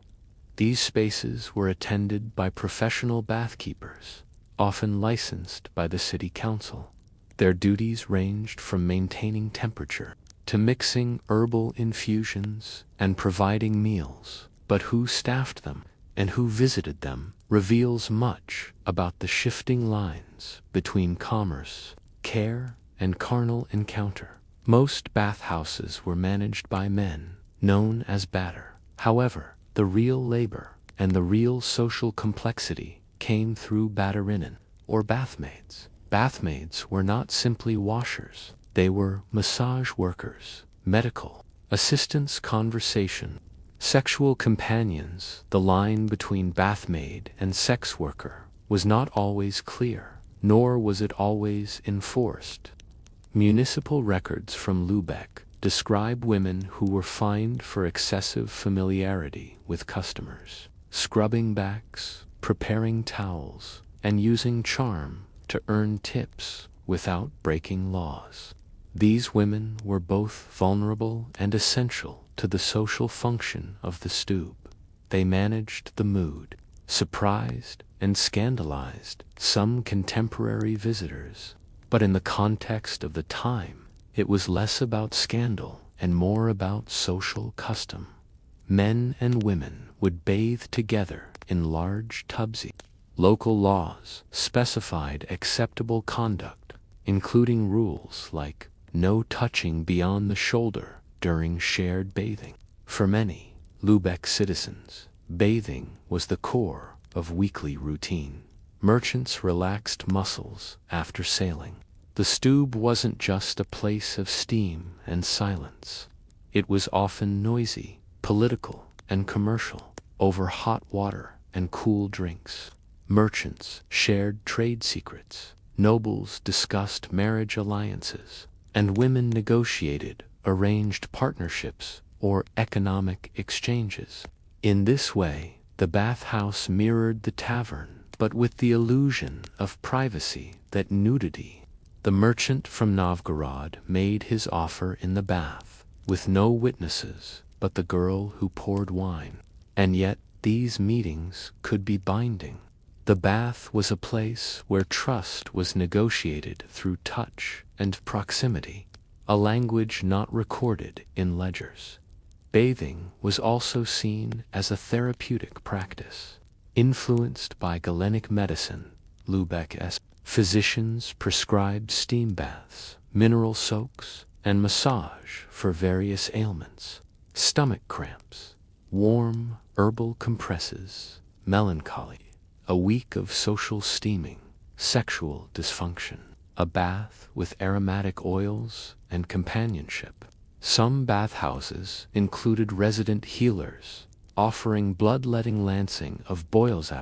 S1: These spaces were attended by professional bathkeepers, often licensed by the city council. Their duties ranged from maintaining temperature to mixing herbal infusions and providing meals, but who staffed them and who visited them reveals much about the shifting lines between commerce, care, and carnal encounter. Most bathhouses were managed by men, known as batter. However, the real labor and the real social complexity came through batterinnen, or bathmaids. Bathmaids were not simply washers, they were massage workers, medical assistants, conversation, sexual companions. The line between bathmaid and sex worker was not always clear, nor was it always enforced. Municipal records from Lübeck describe women who were fined for excessive familiarity with customers, scrubbing backs, preparing towels, and using charm to earn tips without breaking laws. These women were both vulnerable and essential to the social function of the stube. They managed the mood, surprised and scandalized some contemporary visitors, but in the context of the time, it was less about scandal and more about social custom. Men and women would bathe together in large tubs. Local laws specified acceptable conduct, including rules like no touching beyond the shoulder during shared bathing. For many Lübeck citizens, bathing was the core of weekly routine. Merchants relaxed muscles after sailing. The stube wasn't just a place of steam and silence. It was often noisy, political, and commercial, over hot water and cool drinks. Merchants shared trade secrets, nobles discussed marriage alliances, and women negotiated arranged partnerships or economic exchanges. In this way, the bathhouse mirrored the tavern, but with the illusion of privacy that nudity. The merchant from Novgorod made his offer in the bath, with no witnesses but the girl who poured wine. And yet, these meetings could be binding. The bath was a place where trust was negotiated through touch and proximity, a language not recorded in ledgers. Bathing was also seen as a therapeutic practice. Influenced by Galenic medicine, Lübeck's physicians prescribed steam baths, mineral soaks, and massage for various ailments: stomach cramps, warm herbal compresses, melancholy, a week of social steaming, sexual dysfunction, a bath with aromatic oils and companionship. Some bathhouses included resident healers, offering bloodletting lancing of boils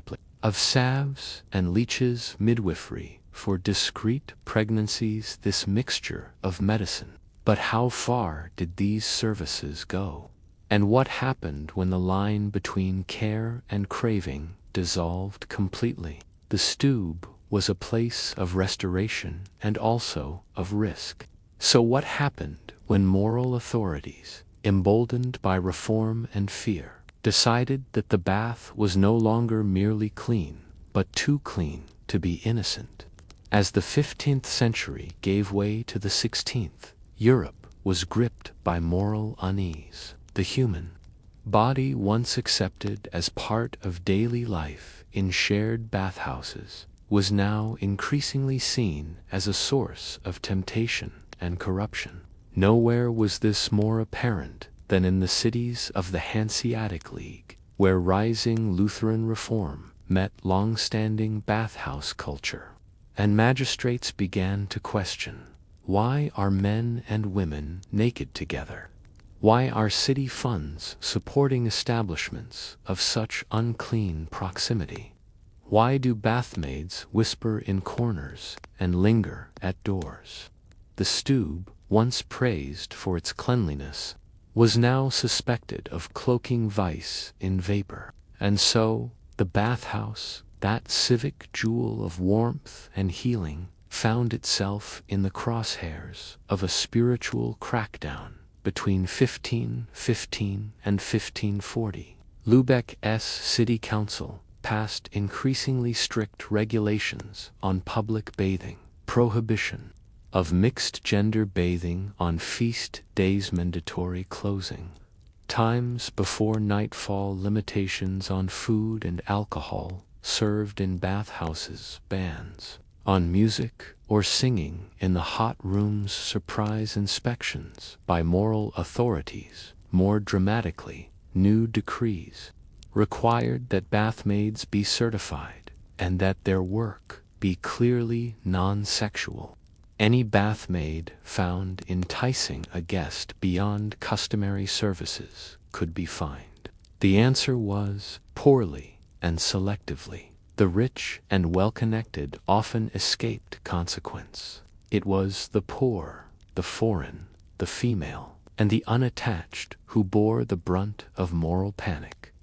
S1: of salves and leeches, midwifery for discreet pregnancies. This mixture of medicine. But how far did these services go? And what happened when the line between care and craving dissolved completely? The stube was a place of restoration and also of risk. So what happened when moral authorities, emboldened by reform and fear, decided that the bath was no longer merely clean, but too clean to be innocent? As the 15th century gave way to the 16th, Europe was gripped by moral unease. The human body, once accepted as part of daily life in shared bathhouses, was now increasingly seen as a source of temptation and corruption. Nowhere was this more apparent than in the cities of the Hanseatic League, where rising Lutheran reform met long-standing bathhouse culture. And magistrates began to question, why are men and women naked together? Why are city funds supporting establishments of such unclean proximity? Why do bathmaids whisper in corners and linger at doors? The stube, once praised for its cleanliness, was now suspected of cloaking vice in vapor. And so, the bathhouse, that civic jewel of warmth and healing, found itself in the crosshairs of a spiritual crackdown between 1515 and 1540. Lübeck's city council passed increasingly strict regulations on public bathing, prohibition of mixed-gender bathing on feast days, mandatory closing times before nightfall, limitations on food and alcohol served in bathhouses, bans on music or singing in the hot rooms, surprise inspections by moral authorities. More dramatically, new decrees required that bathmaids be certified and that their work be clearly non-sexual. Any bathmaid found enticing a guest beyond customary services could be fined. The answer was poorly and selectively. The rich and well-connected often escaped consequence. It was the poor, the foreign, the female, and the unattached who bore the brunt of moral panic.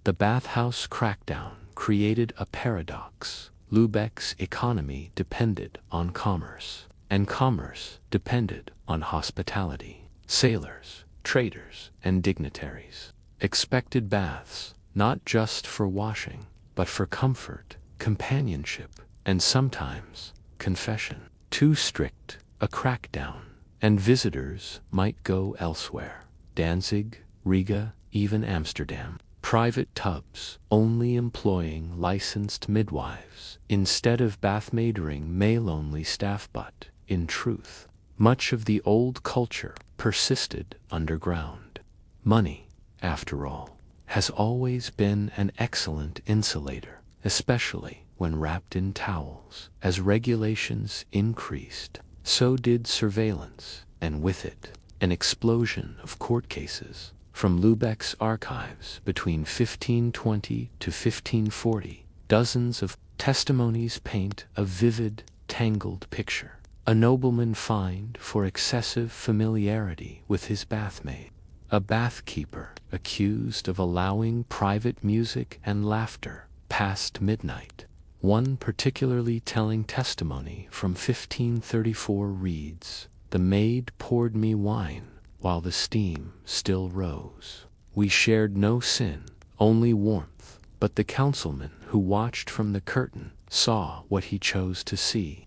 S1: The bathhouse crackdown created a paradox. Lübeck's economy depended on commerce, and commerce depended on hospitality. Sailors, traders, and dignitaries expected baths, not just for washing, but for comfort, companionship, and sometimes confession. Too strict a crackdown, and visitors might go elsewhere. Danzig, Riga, even Amsterdam. Private tubs, only employing licensed midwives instead of bathmaidering male-only staff. But, in truth, much of the old culture persisted underground. Money, after all, has always been an excellent insulator, especially when wrapped in towels. As regulations increased, so did surveillance, and with it, an explosion of court cases. From Lübeck's archives between 1520 to 1540, dozens of testimonies paint a vivid, tangled picture. A nobleman fined for excessive familiarity with his bathmaid. A bathkeeper accused of allowing private music and laughter past midnight. One particularly telling testimony from 1534 reads, "The maid poured me wine while the steam still rose. We shared no sin, only warmth, but the councilman who watched from the curtain saw what he chose to see."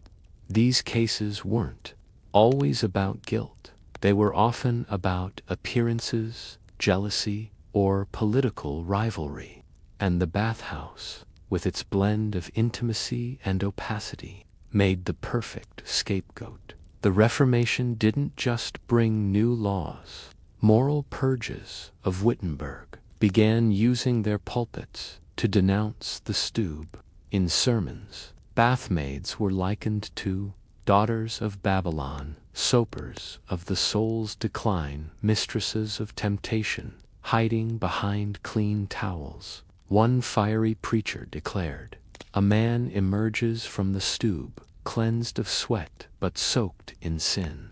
S1: These cases weren't always about guilt. They were often about appearances, jealousy, or political rivalry. And the bathhouse, with its blend of intimacy and opacity, made the perfect scapegoat. The Reformation didn't just bring new laws. Moral purges of Wittenberg began using their pulpits to denounce the stube. In sermons, bathmaids were likened to daughters of Babylon, soapers of the soul's decline, mistresses of temptation, hiding behind clean towels. One fiery preacher declared, "A man emerges from the stube, cleansed of sweat but soaked in sin."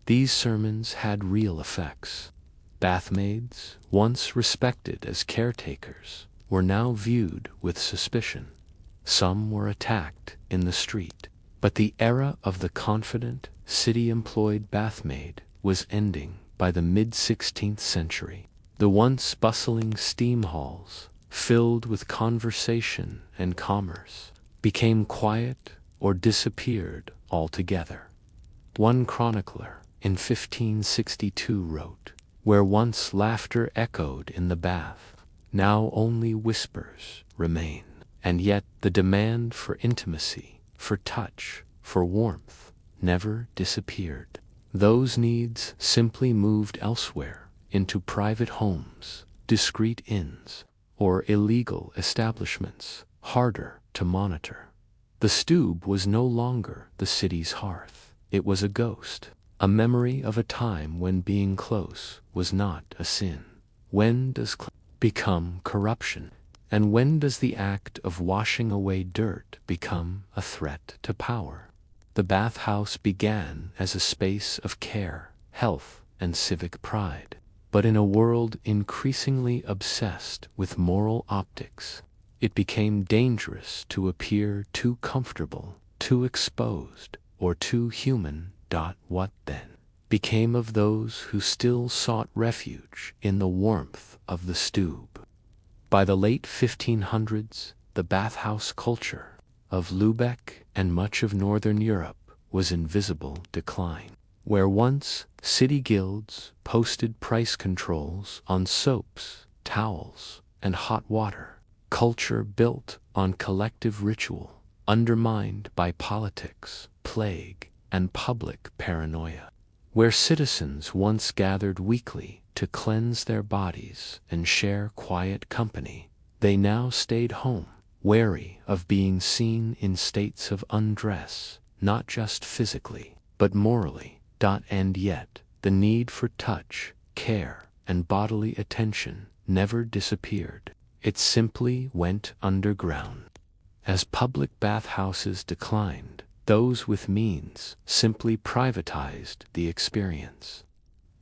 S1: These sermons had real effects. Bathmaids, once respected as caretakers, were now viewed with suspicion. Some were attacked in the street. But the era of the confident, city-employed bathmaid was ending by the mid-16th century. The once bustling steam halls, filled with conversation and commerce, became quiet or disappeared altogether. One chronicler in 1562 wrote, "Where once laughter echoed in the bath, now only whispers remain." And yet the demand for intimacy, for touch, for warmth, never disappeared. Those needs simply moved elsewhere, into private homes, discreet inns, or illegal establishments, harder to monitor. The stube was no longer the city's hearth. It was a ghost, a memory of a time when being close was not a sin. When does become corruption? And when does the act of washing away dirt become a threat to power? The bathhouse began as a space of care, health, and civic pride. But in a world increasingly obsessed with moral optics, it became dangerous to appear too comfortable, too exposed, or too human. What then became of those who still sought refuge in the warmth of the stube? By the late 1500s, the bathhouse culture of Lübeck and much of Northern Europe was in visible decline. Where once city guilds posted price controls on soaps, towels, and hot water, culture built on collective ritual, undermined by politics, plague, and public paranoia. Where citizens once gathered weekly to cleanse their bodies and share quiet company, they now stayed home, wary of being seen in states of undress, not just physically, but morally. And yet, the need for touch, care, and bodily attention never disappeared. It simply went underground. As public bathhouses declined, those with means simply privatized the experience.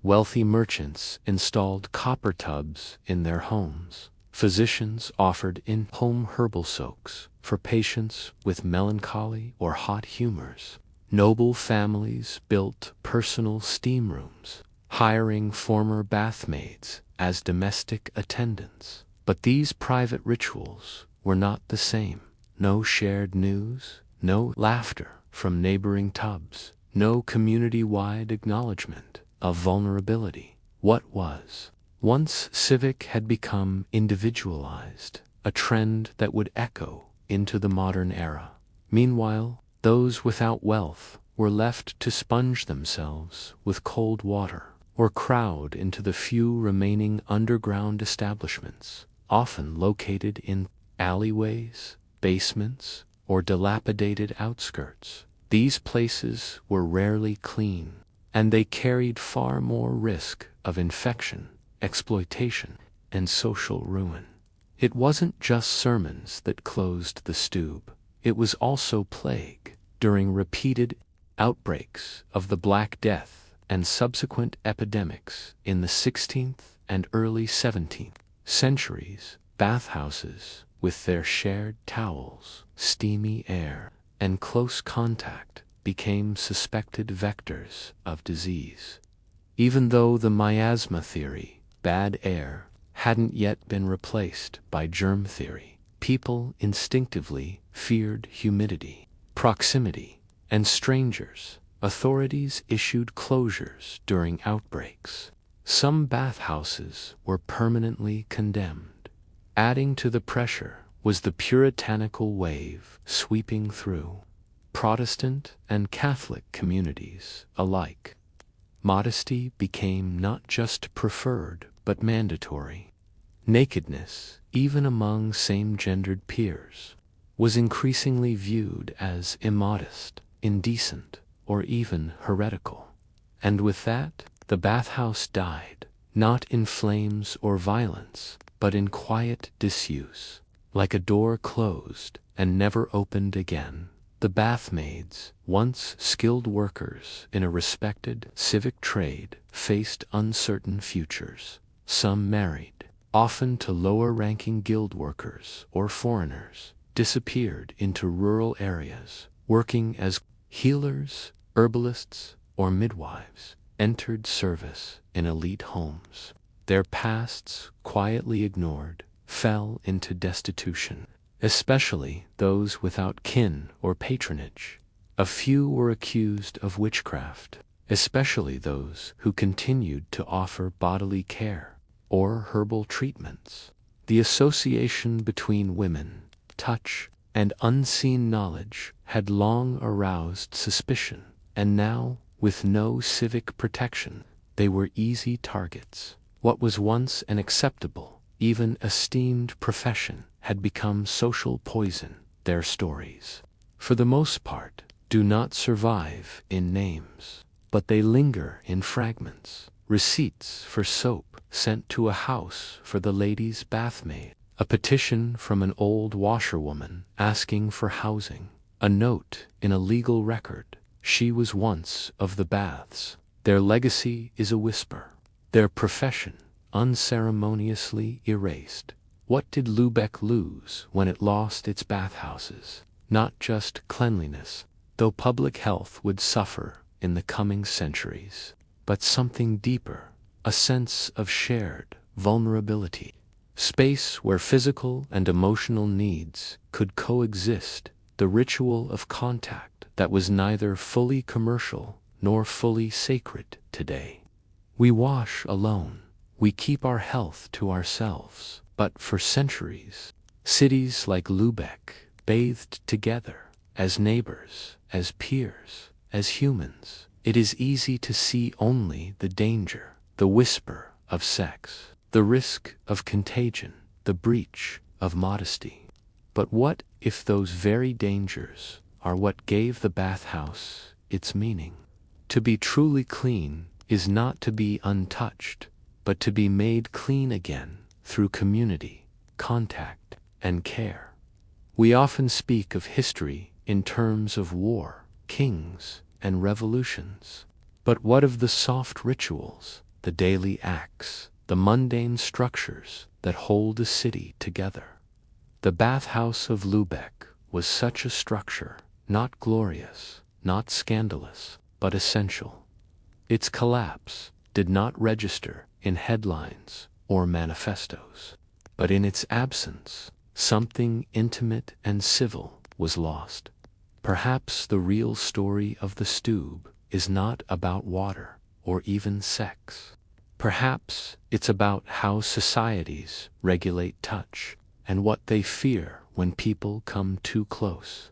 S1: Wealthy merchants installed copper tubs in their homes. Physicians offered in-home herbal soaks for patients with melancholy or hot humors. Noble families built personal steam rooms, hiring former bathmaids as domestic attendants. But these private rituals were not the same. No shared news, no laughter from neighboring tubs, no community-wide acknowledgement of vulnerability. What was once civic had become individualized, a trend that would echo into the modern era. Meanwhile, those without wealth were left to sponge themselves with cold water or crowd into the few remaining underground establishments, often located in alleyways, basements, or dilapidated outskirts. These places were rarely clean, and they carried far more risk of infection, exploitation, and social ruin. It wasn't just sermons that closed the stube. It was also plague. During repeated outbreaks of the Black Death and subsequent epidemics in the 16th and early 17th centuries, bathhouses, with their shared towels, steamy air, and close contact, became suspected vectors of disease. Even though the miasma theory, bad air, hadn't yet been replaced by germ theory, people instinctively feared humidity, proximity, and strangers. Authorities issued closures during outbreaks. Some bathhouses were permanently condemned. Adding to the pressure was the puritanical wave sweeping through Protestant and Catholic communities alike. Modesty became not just preferred but mandatory. Nakedness, even among same-gendered peers, was increasingly viewed as immodest, indecent, or even heretical. And with that, the bathhouse died, not in flames or violence, but in quiet disuse. Like a door closed and never opened again, the bathmaids, once skilled workers in a respected civic trade, faced uncertain futures. Some married, often to lower-ranking guild workers or foreigners, disappeared into rural areas, working as healers, herbalists, or midwives, entered service in elite homes. Their pasts, quietly ignored, fell into destitution, especially those without kin or patronage. A few were accused of witchcraft, especially those who continued to offer bodily care or herbal treatments. The association between women, touch, and unseen knowledge had long aroused suspicion, and now, with no civic protection, they were easy targets. What was once an acceptable, even esteemed profession had become social poison. Their stories, for the most part, do not survive in names, but they linger in fragments. Receipts for soap sent to a house for the lady's bathmaid, a petition from an old washerwoman asking for housing, a note in a legal record, "She was once of the baths." Their legacy is a whisper, their profession unceremoniously erased. What did Lübeck lose when it lost its bathhouses? Not just cleanliness, though public health would suffer in the coming centuries, but something deeper, a sense of shared vulnerability. Space where physical and emotional needs could coexist, the ritual of contact that was neither fully commercial nor fully sacred today. We wash alone, we keep our health to ourselves, but for centuries, cities like Lübeck bathed together as neighbors, as peers, as humans. It is easy to see only the danger, the whisper of sex, the risk of contagion, the breach of modesty. But what if those very dangers are what gave the bathhouse its meaning? To be truly clean is not to be untouched, but to be made clean again through community, contact, and care. We often speak of history in terms of war, kings, and revolutions. But what of the soft rituals, the daily acts, the mundane structures that hold a city together? The bathhouse of Lübeck was such a structure, not glorious, not scandalous, but essential. Its collapse did not register in headlines or manifestos, but in its absence, something intimate and civil was lost. Perhaps the real story of the Stube is not about water or even sex. Perhaps it's about how societies regulate touch and what they fear when people come too close.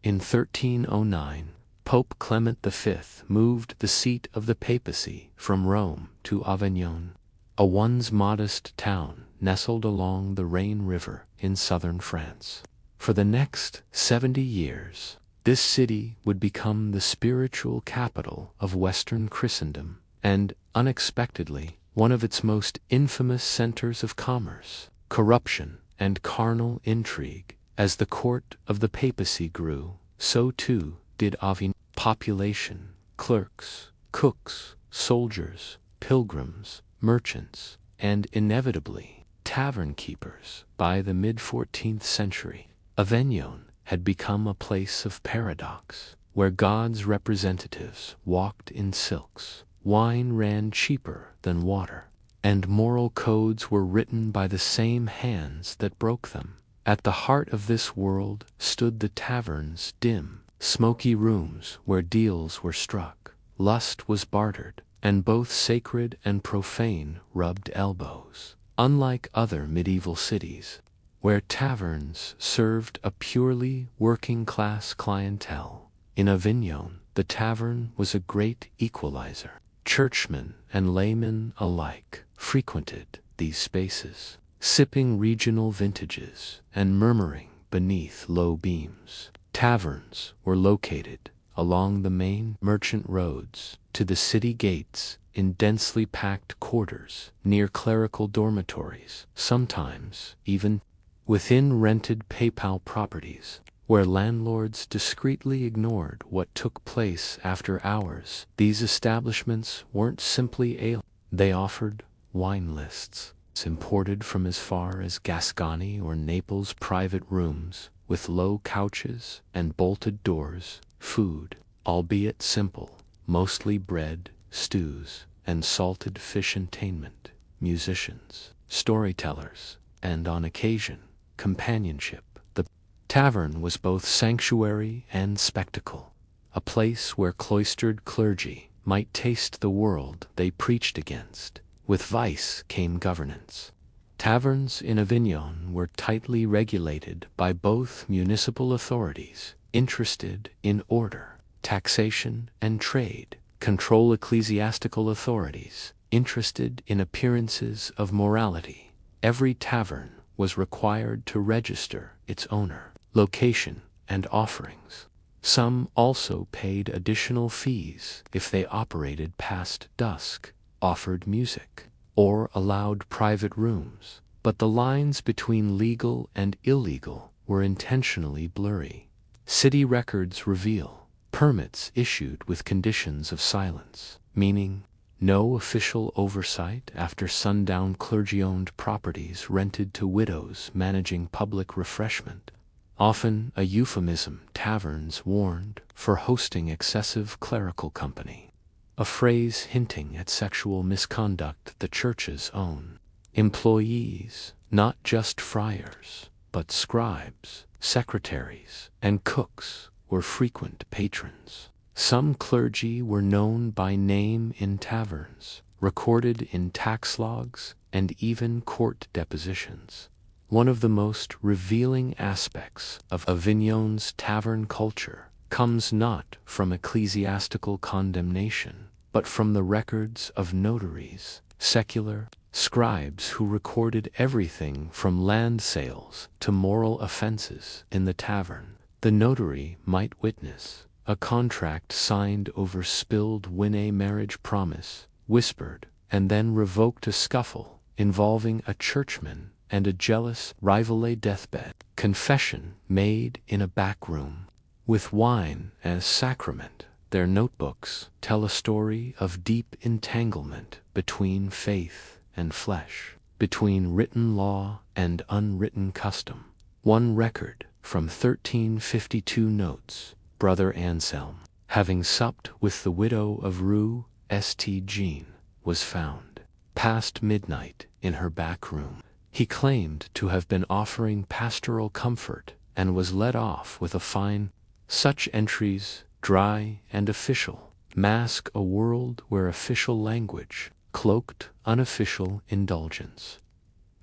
S1: In 1309, Pope Clement V moved the seat of the papacy from Rome to Avignon, a once modest town nestled along the Rhine River in southern France. For the next 70 years, this city would become the spiritual capital of Western Christendom, and, unexpectedly, one of its most infamous centers of commerce, corruption, and carnal intrigue. As the court of the papacy grew, so too did Avignon. Population, clerks, cooks, soldiers, pilgrims, merchants, and inevitably, tavern keepers. By the mid-14th century, Avignon had become a place of paradox, where God's representatives walked in silks, wine ran cheaper than water, and moral codes were written by the same hands that broke them. At the heart of this world stood the taverns, dim, smoky rooms where deals were struck, lust was bartered, and both sacred and profane rubbed elbows. Unlike other medieval cities, where taverns served a purely working-class clientele, in Avignon the tavern was a great equalizer. Churchmen and laymen alike frequented these spaces, sipping regional vintages and murmuring beneath low beams. Taverns were located along the main merchant roads to the city gates, in densely packed quarters near clerical dormitories, sometimes even within rented papal properties, where landlords discreetly ignored what took place after hours. These establishments weren't simply ale, they offered wine lists, imported from as far as Gascony or Naples, private rooms with low couches and bolted doors, food, albeit simple, mostly bread, stews, and salted fish, entertainment, musicians, storytellers, and on occasion, companionship. The Tavern was both sanctuary and spectacle, a place where cloistered clergy might taste the world they preached against. With vice came governance. Taverns in Avignon were tightly regulated by both municipal authorities, interested in order, taxation, and trade, control ecclesiastical authorities, interested in appearances of morality. Every tavern was required to register its owner, location, and offerings. Some also paid additional fees if they operated past dusk, offered music, or allowed private rooms, but the lines between legal and illegal were intentionally blurry. City records reveal permits issued with conditions of silence, meaning no official oversight after sundown, clergy-owned properties rented to widows managing public refreshment. Often a euphemism, taverns warned for hosting excessive clerical company, a phrase hinting at sexual misconduct the church's own employees, not just friars, but scribes, secretaries, and cooks, were frequent patrons. Some clergy were known by name in taverns, recorded in tax logs, and even court depositions. One of the most revealing aspects of Avignon's tavern culture comes not from ecclesiastical condemnation, but from the records of notaries, secular scribes who recorded everything from land sales to moral offenses in the tavern. The notary might witness a contract signed over spilled wine, a marriage promise, whispered, and then revoked, a scuffle involving a churchman and a jealous rival, a deathbed confession made in a back room. With wine as sacrament, their notebooks tell a story of deep entanglement between faith and flesh, between written law and unwritten custom. One record from 1352 notes, Brother Anselm, having supped with the widow of Rue St. Jean, was found past midnight in her back room. He claimed to have been offering pastoral comfort and was let off with a fine. Such entries, dry and official, mask a world where official language cloaked unofficial indulgence.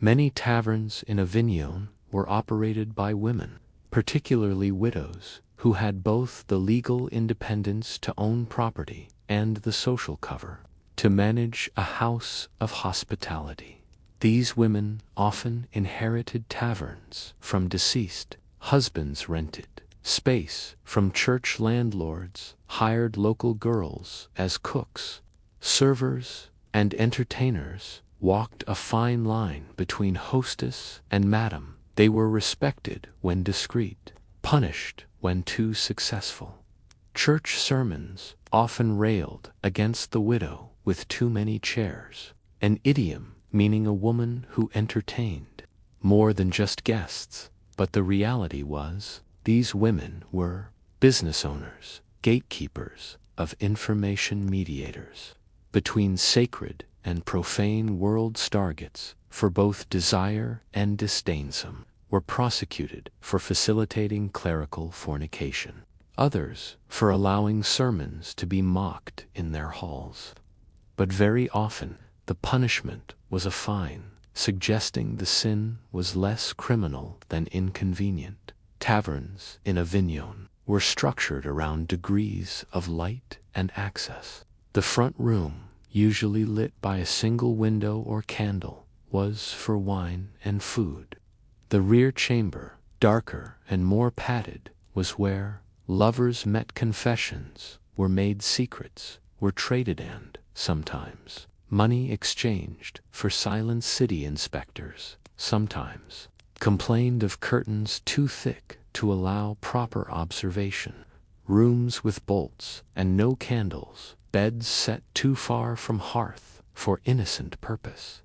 S1: Many taverns in Avignon were operated by women, particularly widows, who had both the legal independence to own property and the social cover to manage a house of hospitality. These women often inherited taverns from deceased husbands, rented space from church landlords, hired local girls as cooks, servers, and entertainers, walked a fine line between hostess and madam. They were respected when discreet, punished when too successful. Church sermons often railed against the widow with too many chairs, an idiom meaning a woman who entertained more than just guests. But the reality was, these women were business owners, gatekeepers of information, mediators between sacred and profane world. Stargets, for both desire and disdain. Some were prosecuted for facilitating clerical fornication, others for allowing sermons to be mocked in their halls. But very often the punishment was a fine, suggesting the sin was less criminal than inconvenient. Taverns in Avignon were structured around degrees of light and access. The front room, usually lit by a single window or candle, was for wine and food. The rear chamber, darker and more padded, was where lovers met. Confessions were made, secrets were traded, and, sometimes, money exchanged for silence. City inspectors sometimes complained of curtains too thick to allow proper observation, rooms with bolts and no candles, beds set too far from hearth for innocent purpose.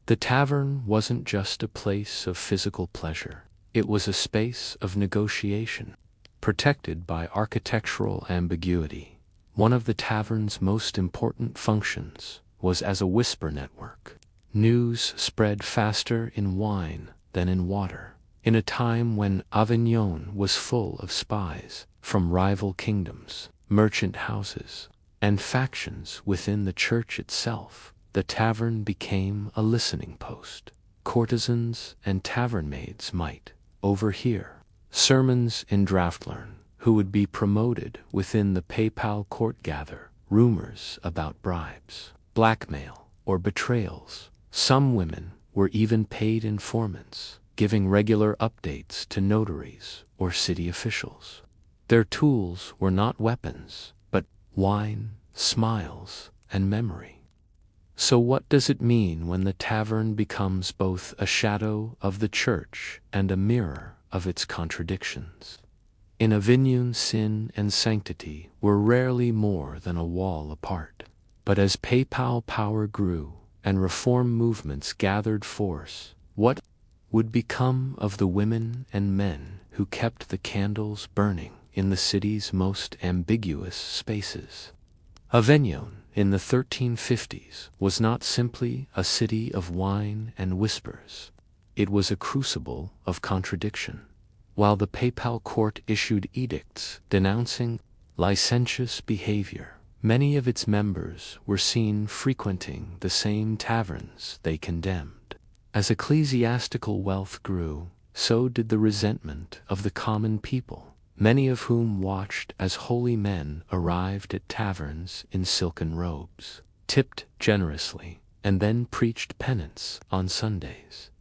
S1: The tavern wasn't just a place of physical pleasure, it was a space of negotiation, protected by architectural ambiguity. One of the tavern's most important functions was as a whisper network. News spread faster in wine than in water. In a time when Avignon was full of spies from rival kingdoms, merchant houses, and factions within the church itself, the tavern became a listening post. Courtesans and tavern maids might overhear sermons in draftlearn who would be promoted within the papal court, gather rumors about bribes, blackmail, or betrayals. Some women were even paid informants, giving regular updates to notaries or city officials. Their tools were not weapons, but wine, smiles, and memory. So what does it mean when the tavern becomes both a shadow of the church and a mirror of its contradictions? In Avignon, sin and sanctity were rarely more than a wall apart. But as papal power grew and reform movements gathered force, what would become of the women and men who kept the candles burning in the city's most ambiguous spaces? Avignon in the 1350s was not simply a city of wine and whispers. It was a crucible of contradiction. While the papal court issued edicts denouncing licentious behavior, many of its members were seen frequenting the same taverns they condemned. As ecclesiastical wealth grew, so did the resentment of the common people, many of whom watched as holy men arrived at taverns in silken robes, tipped generously, and then preached penance on Sundays.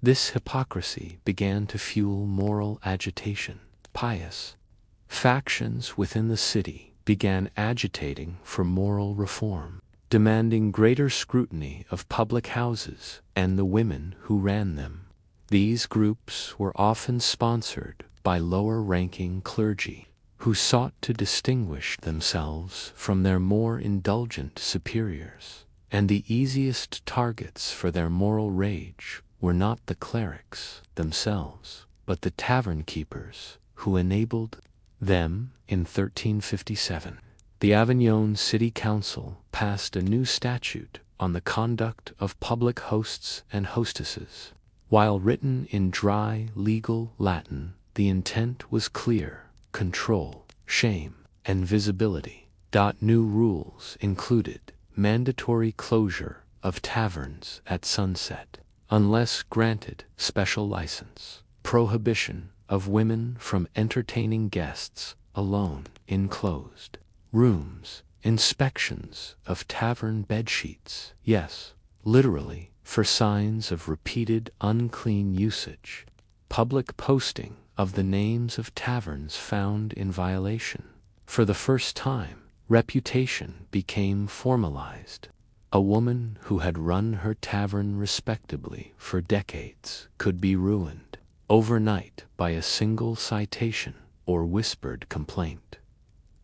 S1: This hypocrisy began to fuel moral agitation. Pious factions within the city began agitating for moral reform, demanding greater scrutiny of public houses and the women who ran them. These groups were often sponsored by lower-ranking clergy, who sought to distinguish themselves from their more indulgent superiors. And the easiest targets for their moral rage were not the clerics themselves, but the tavern keepers who enabled them. In 1357, the Avignon City Council passed a new statute on the conduct of public hosts and hostesses. While written in dry legal Latin, the intent was clear: control, shame, and visibility. New rules included mandatory closure of taverns at sunset, unless granted special license, prohibition of women from entertaining guests alone in closed rooms, inspections of tavern bedsheets, yes, literally, for signs of repeated unclean usage, public posting of the names of taverns found in violation. For the first time, reputation became formalized. A woman who had run her tavern respectably for decades could be ruined overnight by a single citation or whispered complaint.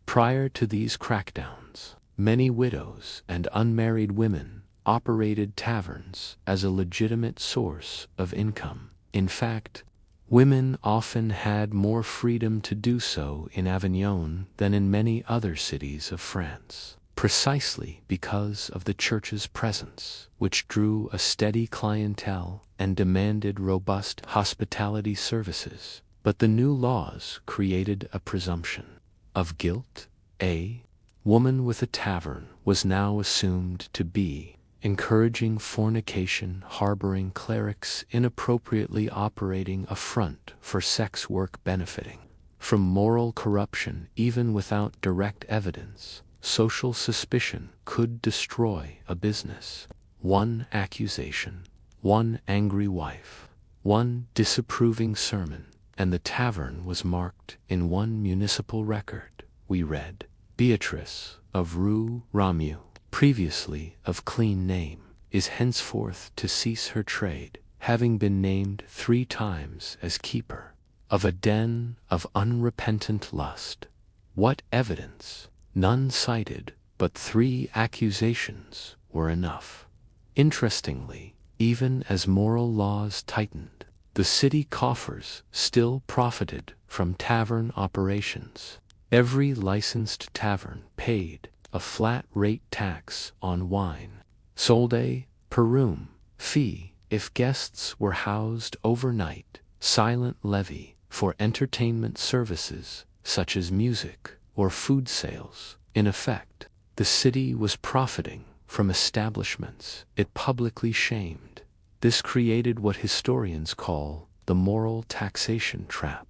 S1: Prior to these crackdowns, many widows and unmarried women operated taverns as a legitimate source of income. In fact, women often had more freedom to do so in Avignon than in many other cities of France, precisely because of the church's presence, which drew a steady clientele and demanded robust hospitality services. But the new laws created a presumption of guilt. A woman with a tavern was now assumed to be encouraging fornication, harboring clerics, inappropriately operating a front for sex work, benefiting from moral corruption. Even without direct evidence, social suspicion could destroy a business. One accusation, one angry wife, one disapproving sermon, and the tavern was marked in one municipal record. We read, Beatrice of Rue Rameau, previously of clean name, is henceforth to cease her trade, having been named 3 times as keeper of a den of unrepentant lust. What evidence? None cited, but 3 accusations were enough. Interestingly, even as moral laws tightened, the city coffers still profited from tavern operations. Every licensed tavern paid a flat-rate tax on wine, sold a per room fee if guests were housed overnight, silent levy for entertainment services such as music or food sales. In effect, the city was profiting from establishments it publicly shamed. This created what historians call the moral taxation trap,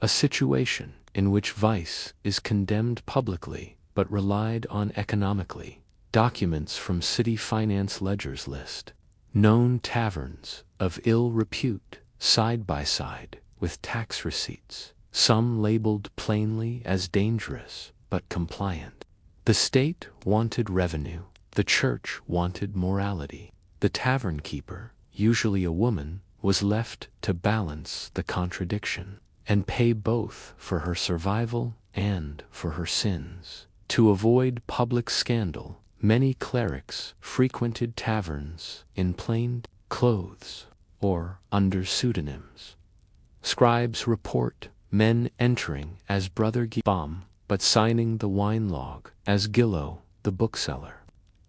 S1: a situation in which vice is condemned publicly but relied on economically. Documents from city finance ledgers list known taverns of ill repute side by side with tax receipts, some labeled plainly as dangerous but compliant. The state wanted revenue, the church wanted morality. The tavern keeper, usually a woman, was left to balance the contradiction and pay both for her survival and for her sins. To avoid public scandal, many clerics frequented taverns in plain clothes or under pseudonyms. Scribes report men entering as Brother Gibam but signing the wine log as Gillo, the bookseller.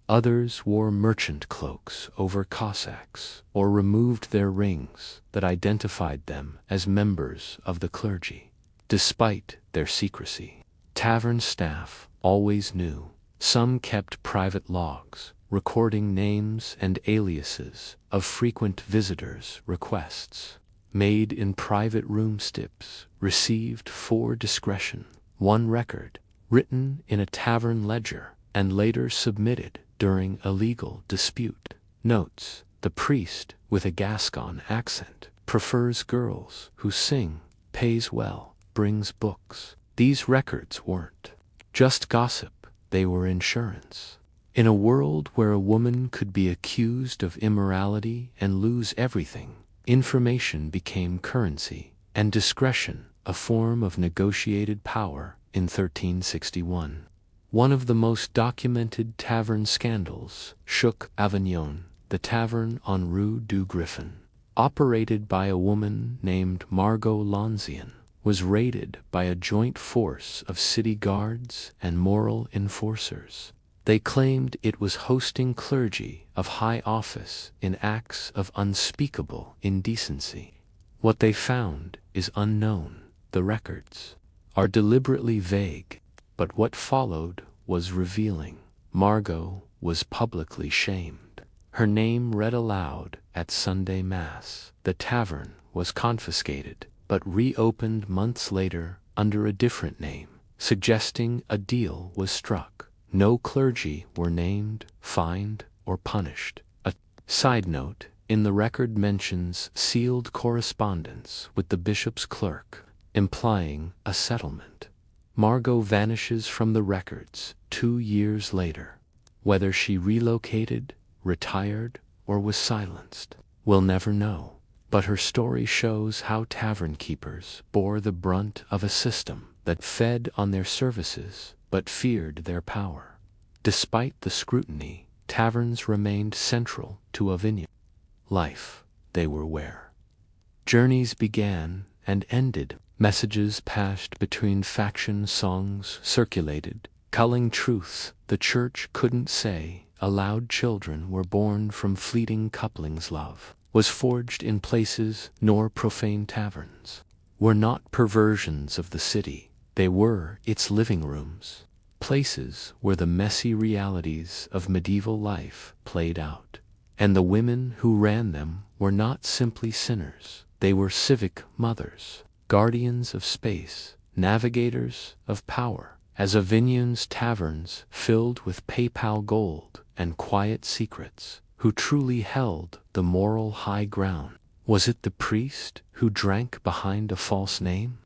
S1: Others wore merchant cloaks over Cossacks or removed their rings that identified them as members of the clergy. Despite their secrecy, tavern staff always knew. Some kept private logs, recording names and aliases of frequent visitors' requests. Made in private room slips, received for discretion. One record, written in a tavern ledger and later submitted during a legal dispute, notes the priest with a Gascon accent prefers girls who sing, pays well, brings books. These records weren't just gossip, they were insurance. In a world where a woman could be accused of immorality and lose everything, information became currency, and discretion a form of negotiated power. In 1361, one of the most documented tavern scandals shook Avignon. The tavern on Rue du Griffin, operated by a woman named Margot Lanzian, was raided by a joint force of city guards and moral enforcers. They claimed it was hosting clergy of high office in acts of unspeakable indecency. What they found is unknown. The records are deliberately vague, but what followed was revealing. Margot was publicly shamed. Her name read aloud at Sunday Mass. The tavern was confiscated, but reopened months later under a different name, suggesting a deal was struck. No clergy were named, fined, or punished. A side note in the record mentions sealed correspondence with the bishop's clerk, implying a settlement. Margot vanishes from the records 2 years later. Whether she relocated, retired, or was silenced, we'll never know. But her story shows how tavern keepers bore the brunt of a system that fed on their services but feared their power. Despite the scrutiny, taverns remained central to Avignon life. They were where journeys began and ended. Messages passed between faction, songs circulated, culling truths the church couldn't say aloud. Children were born from fleeting couplings. Love was forged in places nor profane taverns were not perversions of the city, they were its living rooms, places where the messy realities of medieval life played out. And the women who ran them were not simply sinners, they were civic mothers, guardians of space, navigators of power. As Avignon's taverns filled with PayPal gold and quiet secrets, who truly held the moral high ground? Was it the priest who drank behind a false name?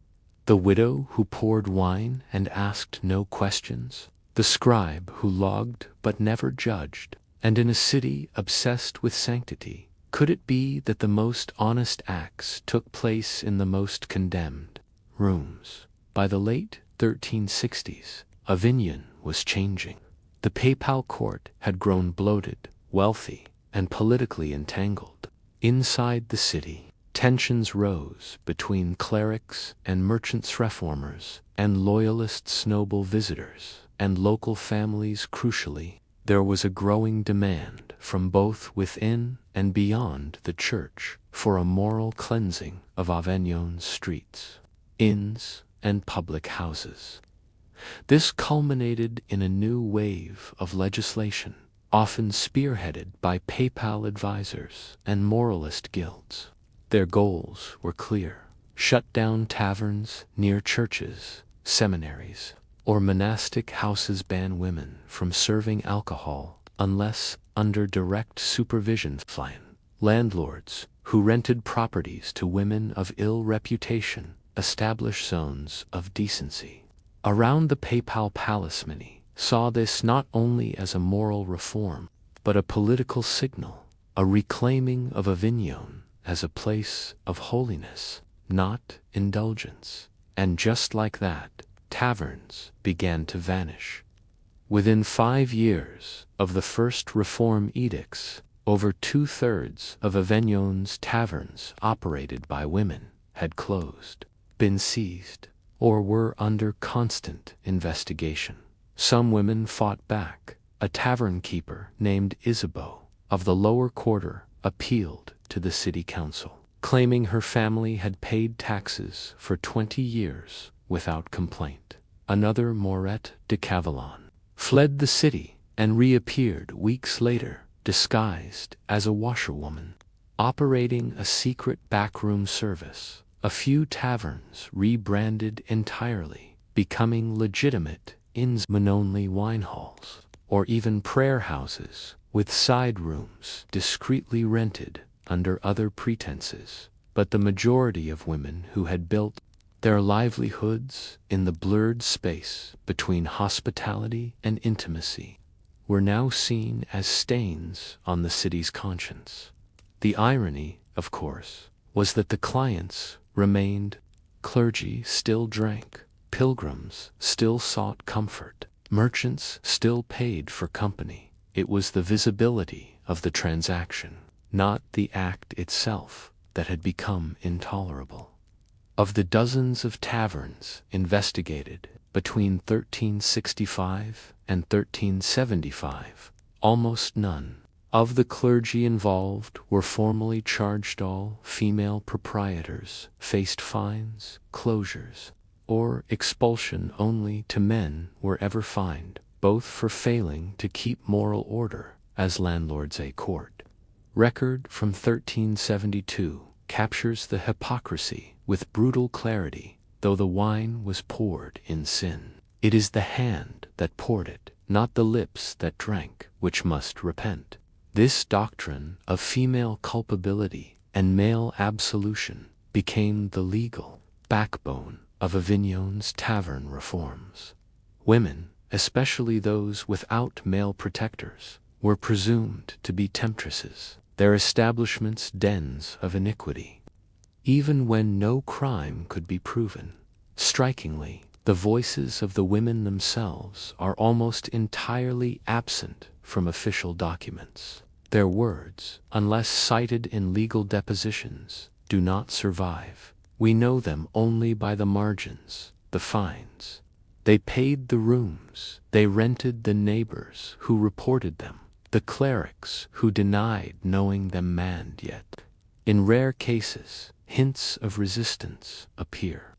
S1: The widow who poured wine and asked no questions? The scribe who logged but never judged? And in a city obsessed with sanctity, could it be that the most honest acts took place in the most condemned rooms? By the late 1360s, Avignon was changing. The papal court had grown bloated, wealthy, and politically entangled. Inside the city, tensions rose between clerics and merchants, reformers and loyalists, noble visitors and local families. Crucially, there was a growing demand from both within and beyond the church for a moral cleansing of Avignon's streets, inns, and public houses. This culminated in a new wave of legislation, often spearheaded by papal advisors and moralist guilds. Their goals were clear: shut down taverns near churches, seminaries, or monastic houses, ban women from serving alcohol unless under direct supervision. Landlords who rented properties to women of ill reputation established zones of decency around the papal palace. Many saw this not only as a moral reform, but a political signal, a reclaiming of Avignon as a place of holiness, not indulgence. And just like that, taverns began to vanish. Within 5 years of the first reform edicts, over 2/3 of Avignon's taverns operated by women had closed, been seized, or were under constant investigation. Some women fought back. A tavern keeper named Isabeau of the lower quarter appealed to the city council, claiming her family had paid taxes for 20 years without complaint. Another, Maurette de Cavallon, fled the city and reappeared weeks later, disguised as a washerwoman, operating a secret backroom service. A few taverns rebranded entirely, becoming legitimate inns, men-only wine halls, or even prayer houses with side rooms discreetly rented under other pretenses. But the majority of women who had built their livelihoods in the blurred space between hospitality and intimacy were now seen as stains on the city's conscience. The irony, of course, was that the clients remained. Clergy still drank, pilgrims still sought comfort, merchants still paid for company. It was the visibility of the transaction, not the act itself, that had become intolerable. Of the dozens of taverns investigated between 1365 and 1375, almost none of the clergy involved were formally charged. All female proprietors faced fines, closures, or expulsion. Only 2 men were ever fined, both for failing to keep moral order as landlords. A court record from 1372 captures the hypocrisy with brutal clarity. Though the wine was poured in sin, it is the hand that poured it, not the lips that drank, which must repent. This doctrine of female culpability and male absolution became the legal backbone of Avignon's tavern reforms. Women, especially those without male protectors, were presumed to be temptresses, their establishments dens of iniquity, even when no crime could be proven. Strikingly, the voices of the women themselves are almost entirely absent from official documents. Their words, unless cited in legal depositions, do not survive. We know them only by the margins, the fines. They paid the rooms, they rented the neighbors who reported them, the clerics who denied knowing them. And yet, in rare cases, hints of resistance appear.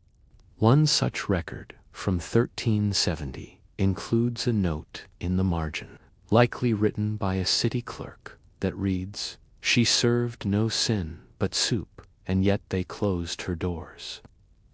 S1: One such record, from 1370, includes a note in the margin, likely written by a city clerk, that reads, "She served no sin but soup, and yet they closed her doors."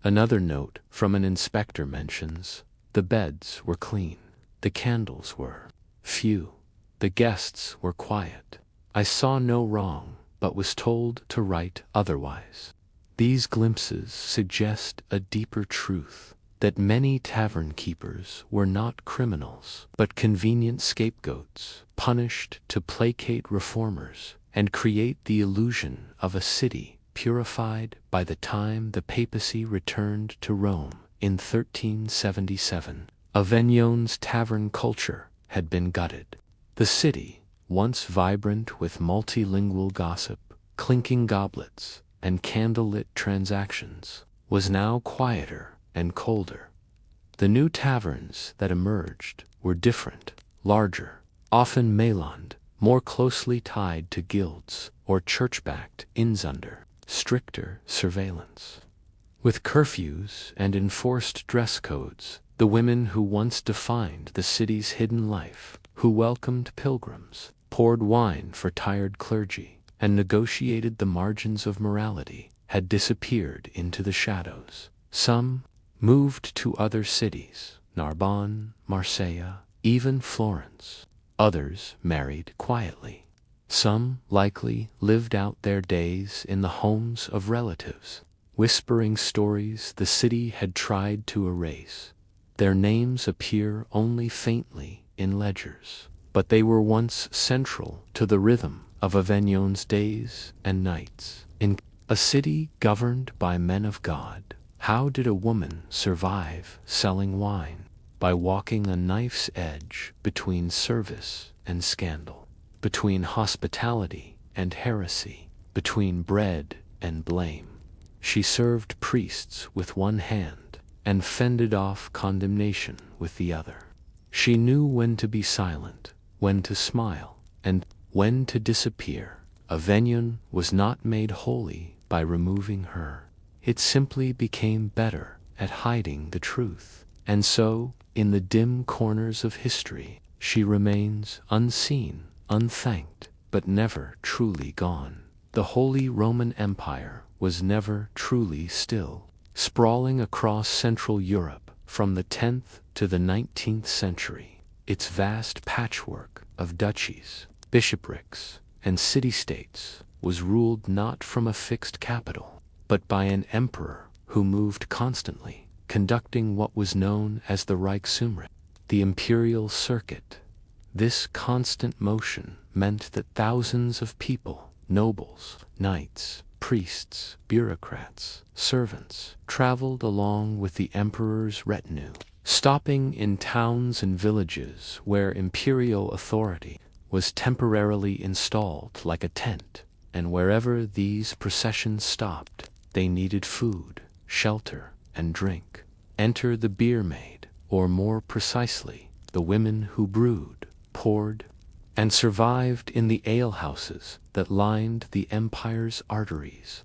S1: Another note from an inspector mentions, "The beds were clean, the candles were few, the guests were quiet. I saw no wrong, but was told to write otherwise." These glimpses suggest a deeper truth, that many tavern keepers were not criminals, but convenient scapegoats, punished to placate reformers and create the illusion of a city purified. By the time the papacy returned to Rome in 1377, Avignon's tavern culture had been gutted. The city, once vibrant with multilingual gossip, clinking goblets, and candlelit transactions, was now quieter and colder. The new taverns that emerged were different, larger, often Mailand, more closely tied to guilds or church-backed inns under stricter surveillance. With curfews and enforced dress codes, the women who once defined the city's hidden life, who welcomed pilgrims, poured wine for tired clergy, and negotiated the margins of morality, had disappeared into the shadows. Some moved to other cities, Narbonne, Marseille, even Florence. Others married quietly. Some likely lived out their days in the homes of relatives, whispering stories the city had tried to erase. Their names appear only faintly in ledgers, but they were once central to the rhythm of Avignon's days and nights. In a city governed by men of God, how did a woman survive selling wine? By walking a knife's edge between service and scandal, between hospitality and heresy, between bread and blame. She served priests with one hand and fended off condemnation with the other. She knew when to be silent, when to smile, and when to disappear. Avignon was not made holy by removing her. It simply became better at hiding the truth. And so, in the dim corners of history, she remains unseen, unthanked, but never truly gone. The Holy Roman Empire was never truly still. Sprawling across Central Europe from the 10th to the 19th century, its vast patchwork of duchies, bishoprics, and city-states was ruled not from a fixed capital, but by an emperor who moved constantly, conducting what was known as the Reichsumrit, the imperial circuit. This constant motion meant that thousands of people, nobles, knights, priests, bureaucrats, servants, traveled along with the emperor's retinue, stopping in towns and villages where imperial authority was temporarily installed like a tent, and wherever these processions stopped, they needed food, shelter, and drink. Enter the beer maid, or more precisely, the women who brewed, poured, and survived in the alehouses that lined the empire's arteries.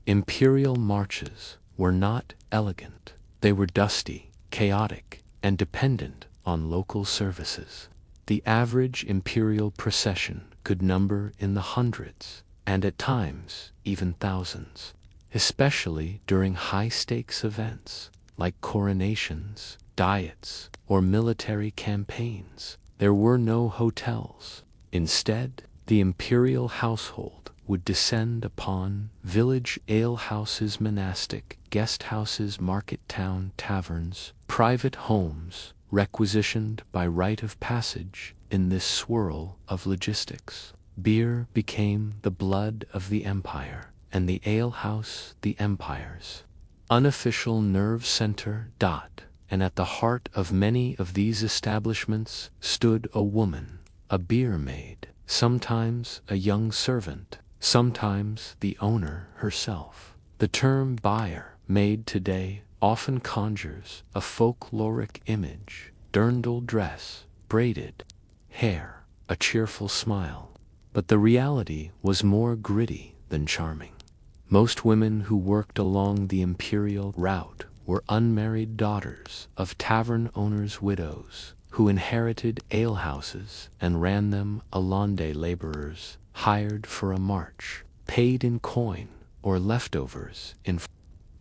S1: Imperial marches were not elegant. They were dusty, chaotic, and dependent on local services. The average imperial procession could number in the hundreds, and at times even thousands, especially during high-stakes events like coronations, diets, or military campaigns. There were no hotels. Instead, the imperial household would descend upon village alehouses, monastic guest houses, market town taverns, private homes, requisitioned by rite of passage in this swirl of logistics. Beer became the blood of the empire, and the alehouse the empire's unofficial nerve center. And at the heart of many of these establishments stood a woman, a beer maid, sometimes a young servant, sometimes the owner herself. The term buyer maid today often conjures a folkloric image: dirndl dress, braided hair, a cheerful smile. But the reality was more gritty than charming. Most women who worked along the imperial route were unmarried daughters of tavern owners' widows who inherited alehouses and ran them, alonde laborers hired for a march, paid in coin or leftovers in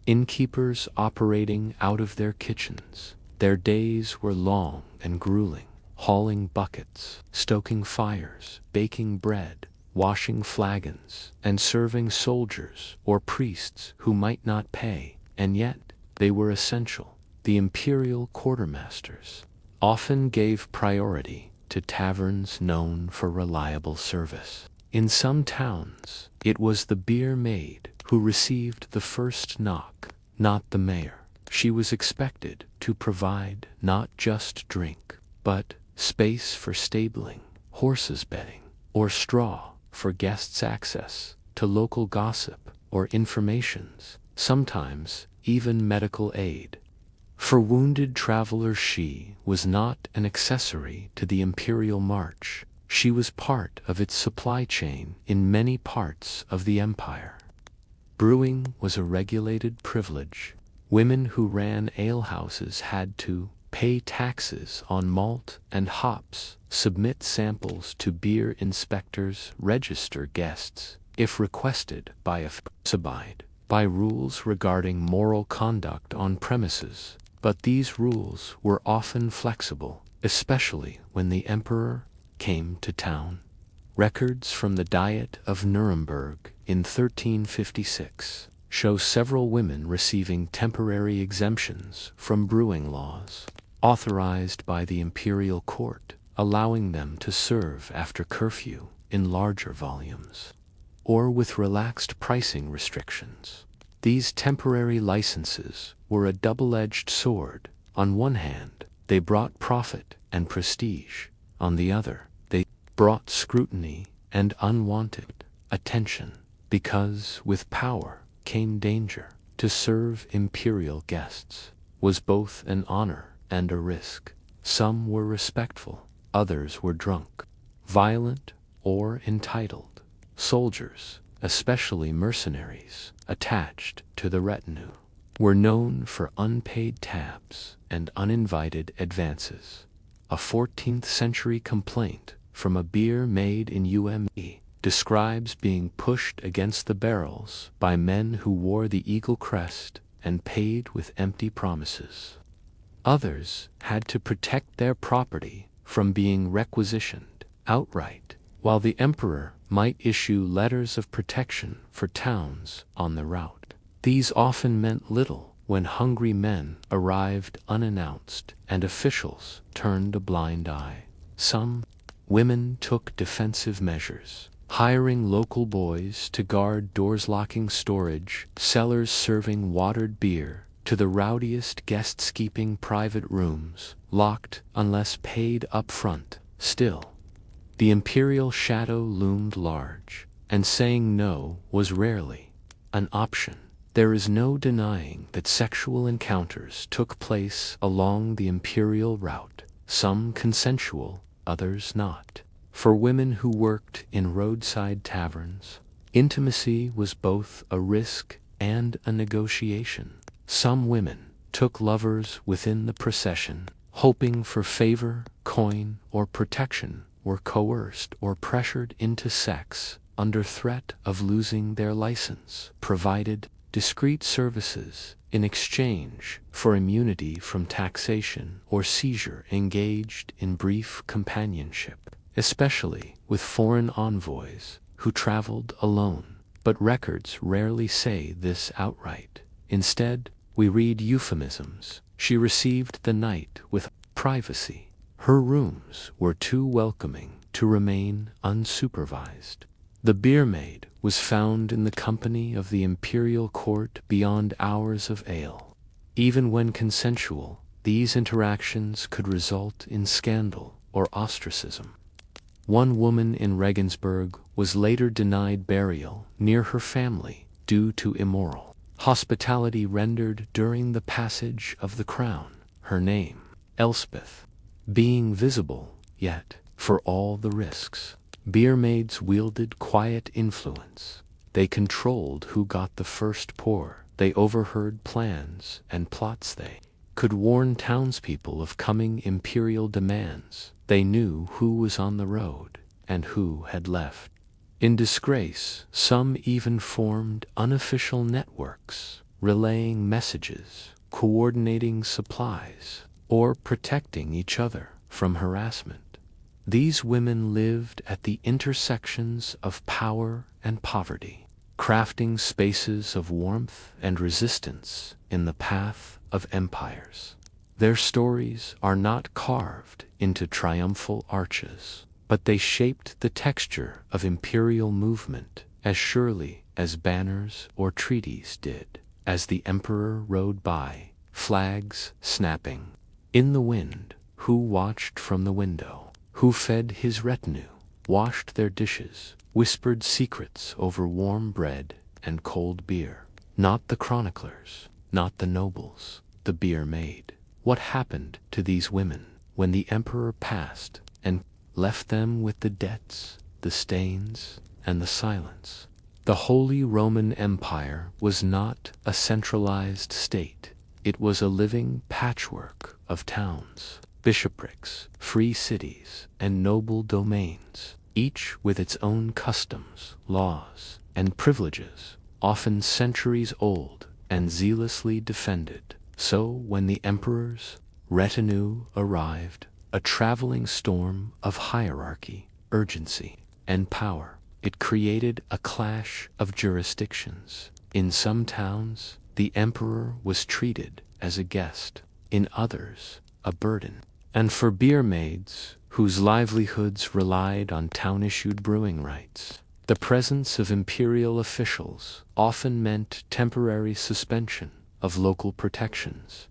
S1: innkeepers operating out of their kitchens. Their days were long and grueling, hauling buckets, stoking fires, baking bread, washing flagons, and serving soldiers or priests who might not pay, and yet they were essential. The imperial quartermasters often gave priority to taverns known for reliable service. In some towns, it was the beer maid who received the first knock, not the mayor. She was expected to provide not just drink, but space for stabling, horses bedding, or straw for guests' access to local gossip or informations, sometimes even medical aid. For wounded travelers she was not an accessory to the imperial march, she was part of its supply chain in many parts of the empire. Brewing was a regulated privilege. Women who ran alehouses had to pay taxes on malt and hops, submit samples to beer inspectors, register guests, if requested by a abide by rules regarding moral conduct on premises, but these rules were often flexible, especially when the emperor came to town. Records from the Diet of Nuremberg in 1356 show several women receiving temporary exemptions from brewing laws, authorized by the imperial court, allowing them to serve after curfew in larger volumes, or with relaxed pricing restrictions. These temporary licenses were a double-edged sword. On one hand, they brought profit and prestige. On the other, they brought scrutiny and unwanted attention, because with power came danger. To serve imperial guests was both an honor and a risk. Some were respectful, others were drunk, violent, or entitled. Soldiers, especially mercenaries attached to the retinue, were known for unpaid tabs and uninvited advances. A 14th century complaint from a beer made in UME describes being pushed against the barrels by men who wore the eagle crest and paid with empty promises. Others had to protect their property from being requisitioned outright, while the emperor might issue letters of protection for towns on the route. These often meant little when hungry men arrived unannounced and officials turned a blind eye. Some women took defensive measures, hiring local boys to guard doors, locking storage, cellars serving watered beer, to the rowdiest guests keeping private rooms, locked unless paid up front. Still, the imperial shadow loomed large, and saying no was rarely an option. There is no denying that sexual encounters took place along the imperial route, some consensual, others not. For women who worked in roadside taverns, intimacy was both a risk and a negotiation. Some women took lovers within the procession, hoping for favor, coin, or protection, were coerced or pressured into sex under threat of losing their license, provided discreet services in exchange for immunity from taxation or seizure, engaged in brief companionship, especially with foreign envoys who traveled alone. But records rarely say this outright. Instead, we read euphemisms. She received the night with privacy. Her rooms were too welcoming to remain unsupervised. The beer maid was found in the company of the imperial court beyond hours of ale. Even when consensual, these interactions could result in scandal or ostracism. One woman in Regensburg was later denied burial near her family due to immoral hospitality rendered during the passage of the crown, her name, Elspeth, being visible, yet, for all the risks, beer maids wielded quiet influence. They controlled who got the first pour. They overheard plans and plots. They could warn townspeople of coming imperial demands. They knew who was on the road and who had left. In disgrace, some even formed unofficial networks, relaying messages, coordinating supplies, or protecting each other from harassment. These women lived at the intersections of power and poverty, crafting spaces of warmth and resistance in the path of empires. Their stories are not carved into triumphal arches, but they shaped the texture of imperial movement as surely as banners or treaties did. As the emperor rode by, flags snapping in the wind, who watched from the window, who fed his retinue, washed their dishes, whispered secrets over warm bread and cold beer. Not the chroniclers, not the nobles, the beer maid. What happened to these women when the emperor passed and left them with the debts, the stains, and the silence? The Holy Roman Empire was not a centralized state. It was a living patchwork of towns, bishoprics, free cities, and noble domains, each with its own customs, laws, and privileges, often centuries old and zealously defended. So when the emperor's retinue arrived, a traveling storm of hierarchy, urgency, and power, it created a clash of jurisdictions. In some towns, the emperor was treated as a guest, in others, a burden. And for beer maids, whose livelihoods relied on town-issued brewing rights, the presence of imperial officials often meant temporary suspension of local protections.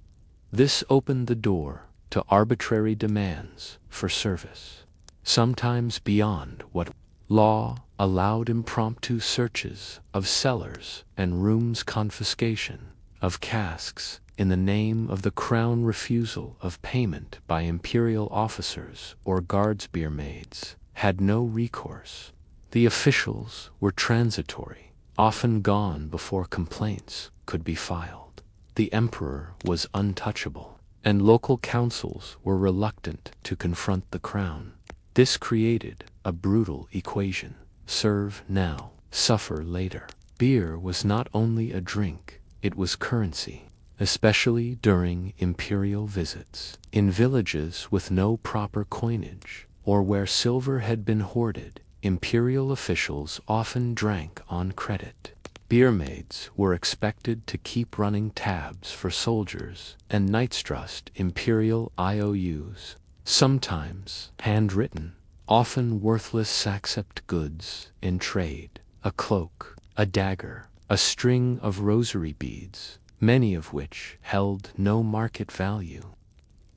S1: This opened the door to arbitrary demands for service, sometimes beyond what law allowed. Impromptu searches of cellars and rooms, confiscation of casks in the name of the crown, refusal of payment by imperial officers or guards. Beer maids had no recourse. The officials were transitory, often gone before complaints could be filed. The emperor was untouchable, and local councils were reluctant to confront the crown. This created a brutal equation: serve now, suffer later. Beer was not only a drink, it was currency, especially during imperial visits. In villages with no proper coinage, or where silver had been hoarded, imperial officials often drank on credit. Beer maids were expected to keep running tabs for soldiers and knights, trust imperial IOUs, sometimes handwritten, often worthless, accept goods in trade: a cloak, a dagger, a string of rosary beads, many of which held no market value.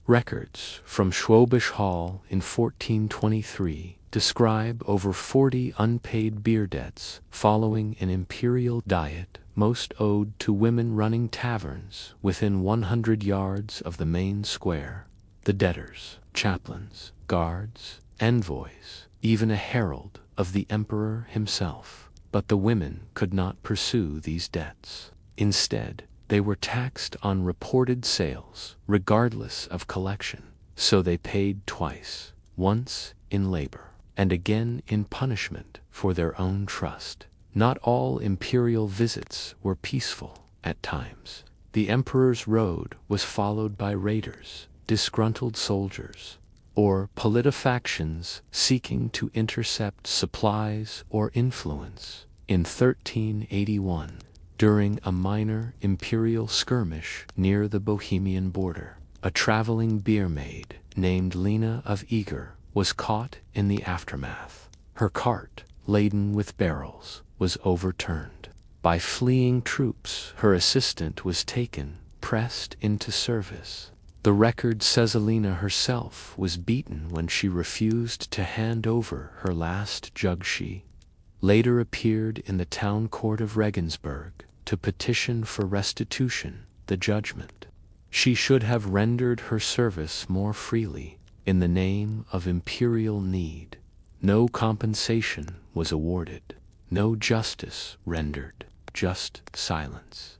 S1: Records from Schwabisch Hall in 1423 describe over 40 unpaid beer debts following an imperial diet, most owed to women running taverns within 100 yards of the main square. The debtors, chaplains, guards, envoys, even a herald of the emperor himself. But the women could not pursue these debts. Instead, they were taxed on reported sales, regardless of collection. So they paid twice, once in labor, and again in punishment for their own trust. Not all imperial visits were peaceful. At times, the emperor's road was followed by raiders, disgruntled soldiers, or politofactions seeking to intercept supplies or influence. In 1381, during a minor imperial skirmish near the Bohemian border, a traveling beer maid named Lena of Eger was caught in the aftermath. Her cart, laden with barrels, was overturned. By fleeing troops, her assistant was taken, pressed into service. The record says Lena herself was beaten when she refused to hand over her last jug. She later appeared in the town court of Regensburg to petition for restitution, the judgment. She should have rendered her service more freely in the name of imperial need. No compensation was awarded, no justice rendered, just silence.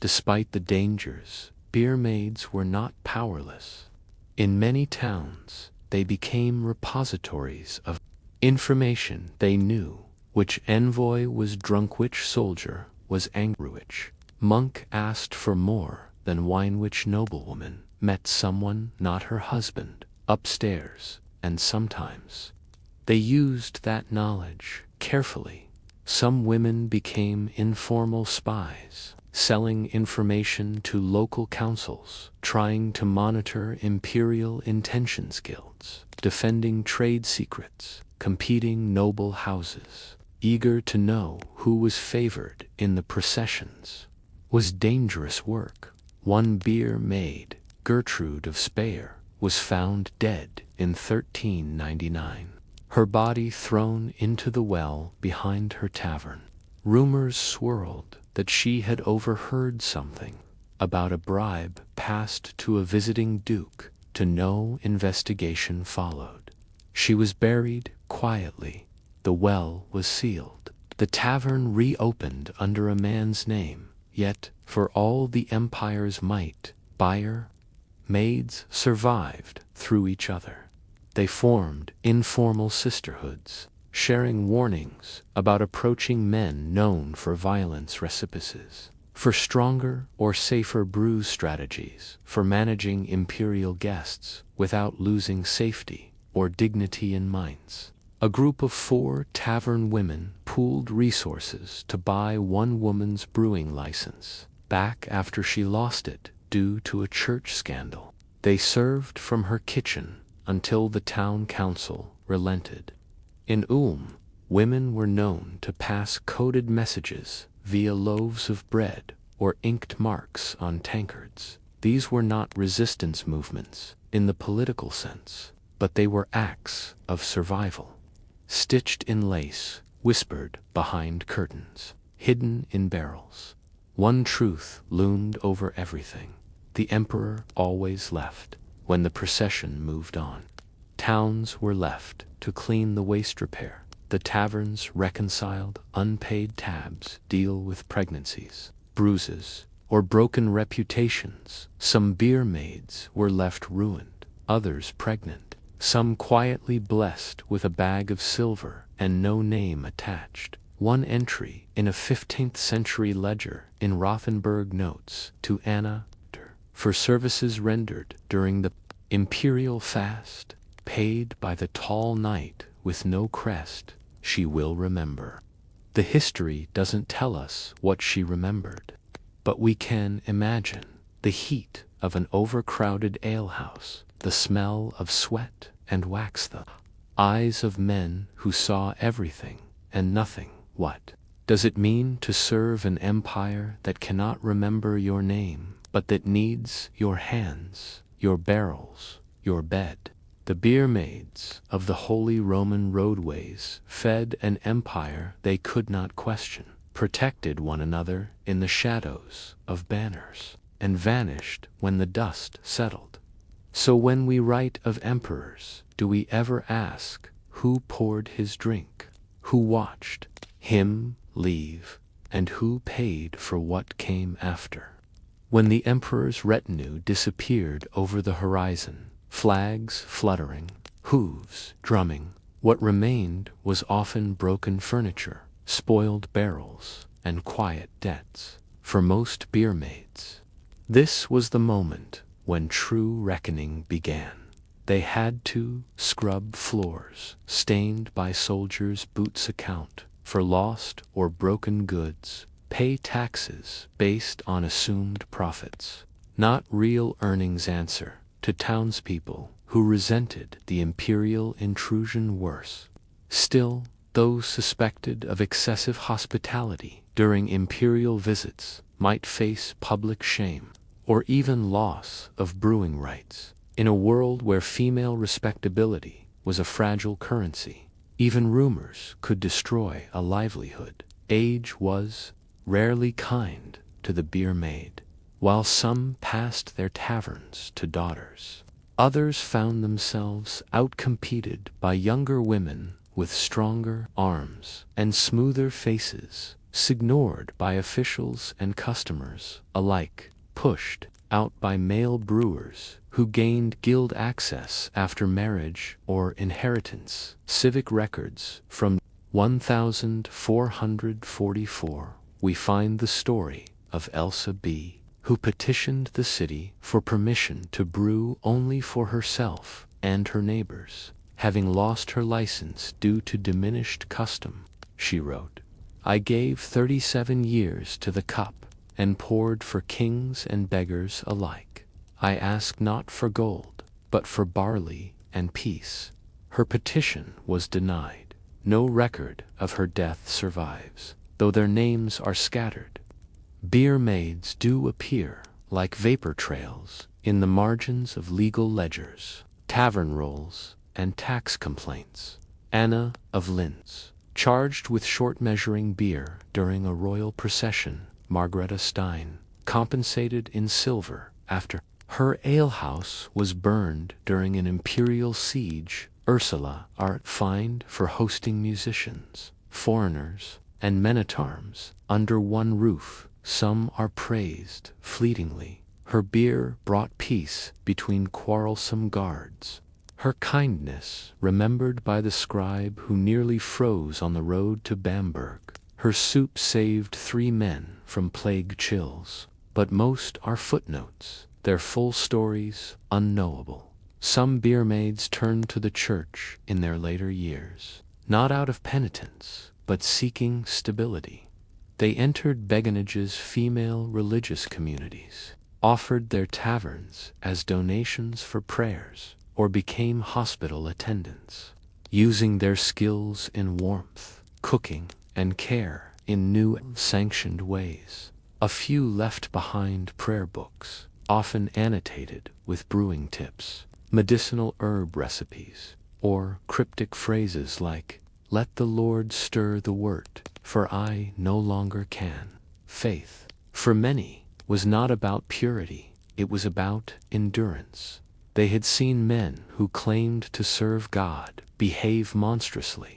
S1: Despite the dangers, beer maids were not powerless. In many towns, they became repositories of information. They knew which envoy was drunk, which soldier was angry, which monk asked for more than wine, which noblewoman met someone, not her husband, upstairs, and sometimes they used that knowledge carefully. Some women became informal spies, selling information to local councils, trying to monitor imperial intentions, guilds, defending trade secrets, competing noble houses, eager to know who was favored in the processions. Was dangerous work. One beer maid, Gertrude of Speyer, was found dead in 1399, her body thrown into the well behind her tavern. Rumors swirled that she had overheard something, about a bribe passed to a visiting duke. To no investigation followed. She was buried quietly. The well was sealed. The tavern reopened under a man's name. Yet, for all the empire's might, buyer, maids survived through each other. They formed informal sisterhoods, sharing warnings about approaching men known for violence recipes, for stronger or safer brew strategies, for managing imperial guests without losing safety or dignity in minds. A group of 4 tavern women pooled resources to buy one woman's brewing license, back after she lost it due to a church scandal. They served from her kitchen until the town council relented. In women were known to pass coded messages via loaves of bread or inked marks on tankards. These were not resistance movements in the political sense, but they were acts of survival. Stitched in lace, whispered behind curtains, hidden in barrels. One truth loomed over everything. The emperor always left when the procession moved on. Towns were left to clean the waste repair. The taverns reconciled unpaid tabs, deal with pregnancies, bruises, or broken reputations. Some beer maids were left ruined, others pregnant, some quietly blessed with a bag of silver and no name attached. One entry in a 15th century ledger in Rothenburg notes to Anna for services rendered during the imperial fast, paid by the tall knight with no crest, she will remember. The history doesn't tell us what she remembered, but we can imagine the heat of an overcrowded alehouse, the smell of sweat and wax, the eyes of men who saw everything and nothing. What does it mean to serve an empire that cannot remember your name, but that needs your hands, your barrels, your bed? The beer maids of the Holy Roman roadways fed an empire they could not question, protected one another in the shadows of banners, and vanished when the dust settled. So when we write of emperors, do we ever ask who poured his drink, who watched him leave, and who paid for what came after? When the emperor's retinue disappeared over the horizon, flags fluttering, hooves drumming, what remained was often broken furniture, spoiled barrels, and quiet debts. For most beer maids, this was the moment when true reckoning began. They had to scrub floors stained by soldiers' boots, account for lost or broken goods, pay taxes based on assumed profits, not real earnings, answer to townspeople who resented the imperial intrusion worse. Still, those suspected of excessive hospitality during imperial visits might face public shame, or even loss of brewing rights. In a world where female respectability was a fragile currency, even rumors could destroy a livelihood. Age was rarely kind to the beer maid. While some passed their taverns to daughters, others found themselves outcompeted by younger women with stronger arms and smoother faces, ignored by officials and customers alike, pushed out by male brewers who gained guild access after marriage or inheritance. Civic records from 1444, we find the story of Elsa B., who petitioned the city for permission to brew only for herself and her neighbors. Having lost her license due to diminished custom, she wrote, "I gave 37 years to the cup, and poured for kings and beggars alike. I asked not for gold, but for barley and peace." Her petition was denied. No record of her death survives, though their names are scattered. Beer maids do appear like vapor trails in the margins of legal ledgers, tavern rolls, and tax complaints. Anna of Linz, charged with short measuring beer during a royal procession. Margareta Stein, compensated in silver after her alehouse was burned during an imperial siege. Ursula are fined for hosting musicians, foreigners, and men-at-arms under one roof. Some are praised fleetingly. Her beer brought peace between quarrelsome guards. Her kindness remembered by the scribe who nearly froze on the road to Bamberg. Her soup saved 3 men from plague chills. But most are footnotes, their full stories unknowable. Some beer maids turned to the church in their later years, not out of penitence, but seeking stability. They entered Beguinage's female religious communities, offered their taverns as donations for prayers, or became hospital attendants, using their skills in warmth, cooking, and care in new sanctioned ways. A few left behind prayer books, often annotated with brewing tips, medicinal herb recipes, or cryptic phrases like, "Let the Lord stir the wort, for I no longer can." Faith, for many, was not about purity, it was about endurance. They had seen men who claimed to serve God behave monstrously.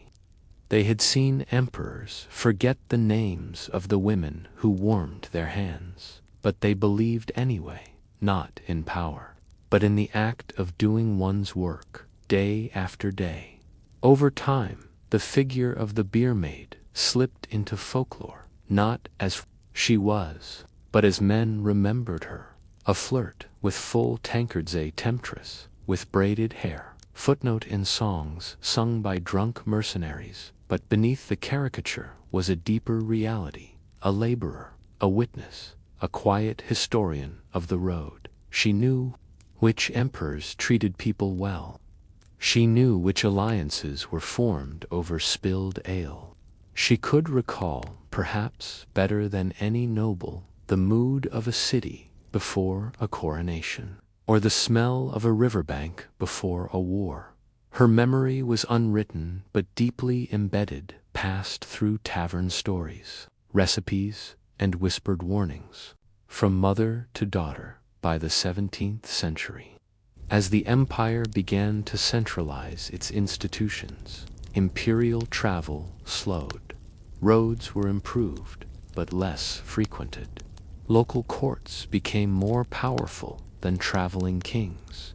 S1: They had seen emperors forget the names of the women who warmed their hands, but they believed anyway, not in power, but in the act of doing one's work, day after day. Over time, the figure of the beer maid slipped into folklore, not as she was, but as men remembered her, a flirt with full tankards, a temptress with braided hair, footnote in songs sung by drunk mercenaries. But beneath the caricature was a deeper reality, a laborer, a witness, a quiet historian of the road. She knew which emperors treated people well. She knew which alliances were formed over spilled ale. She could recall, perhaps better than any noble, the mood of a city before a coronation, or the smell of a riverbank before a war. Her memory was unwritten but deeply embedded, passed through tavern stories, recipes, and whispered warnings, from mother to daughter by the 17th century. As the empire began to centralize its institutions, imperial travel slowed. Roads were improved, but less frequented. Local courts became more powerful than traveling kings.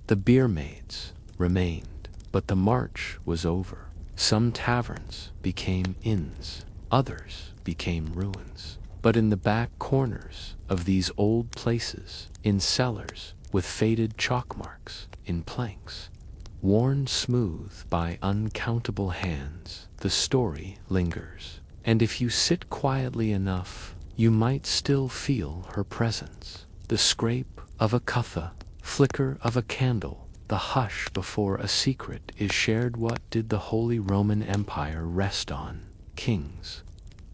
S1: The beer maids remained. But the march was over. Some taverns became inns, others became ruins. But in the back corners of these old places, in cellars with faded chalk marks, in planks, worn smooth by uncountable hands, the story lingers. And if you sit quietly enough, you might still feel her presence. The scrape of a cutha, flicker of a candle, the hush before a secret is shared. What did the Holy Roman Empire rest on? Kings,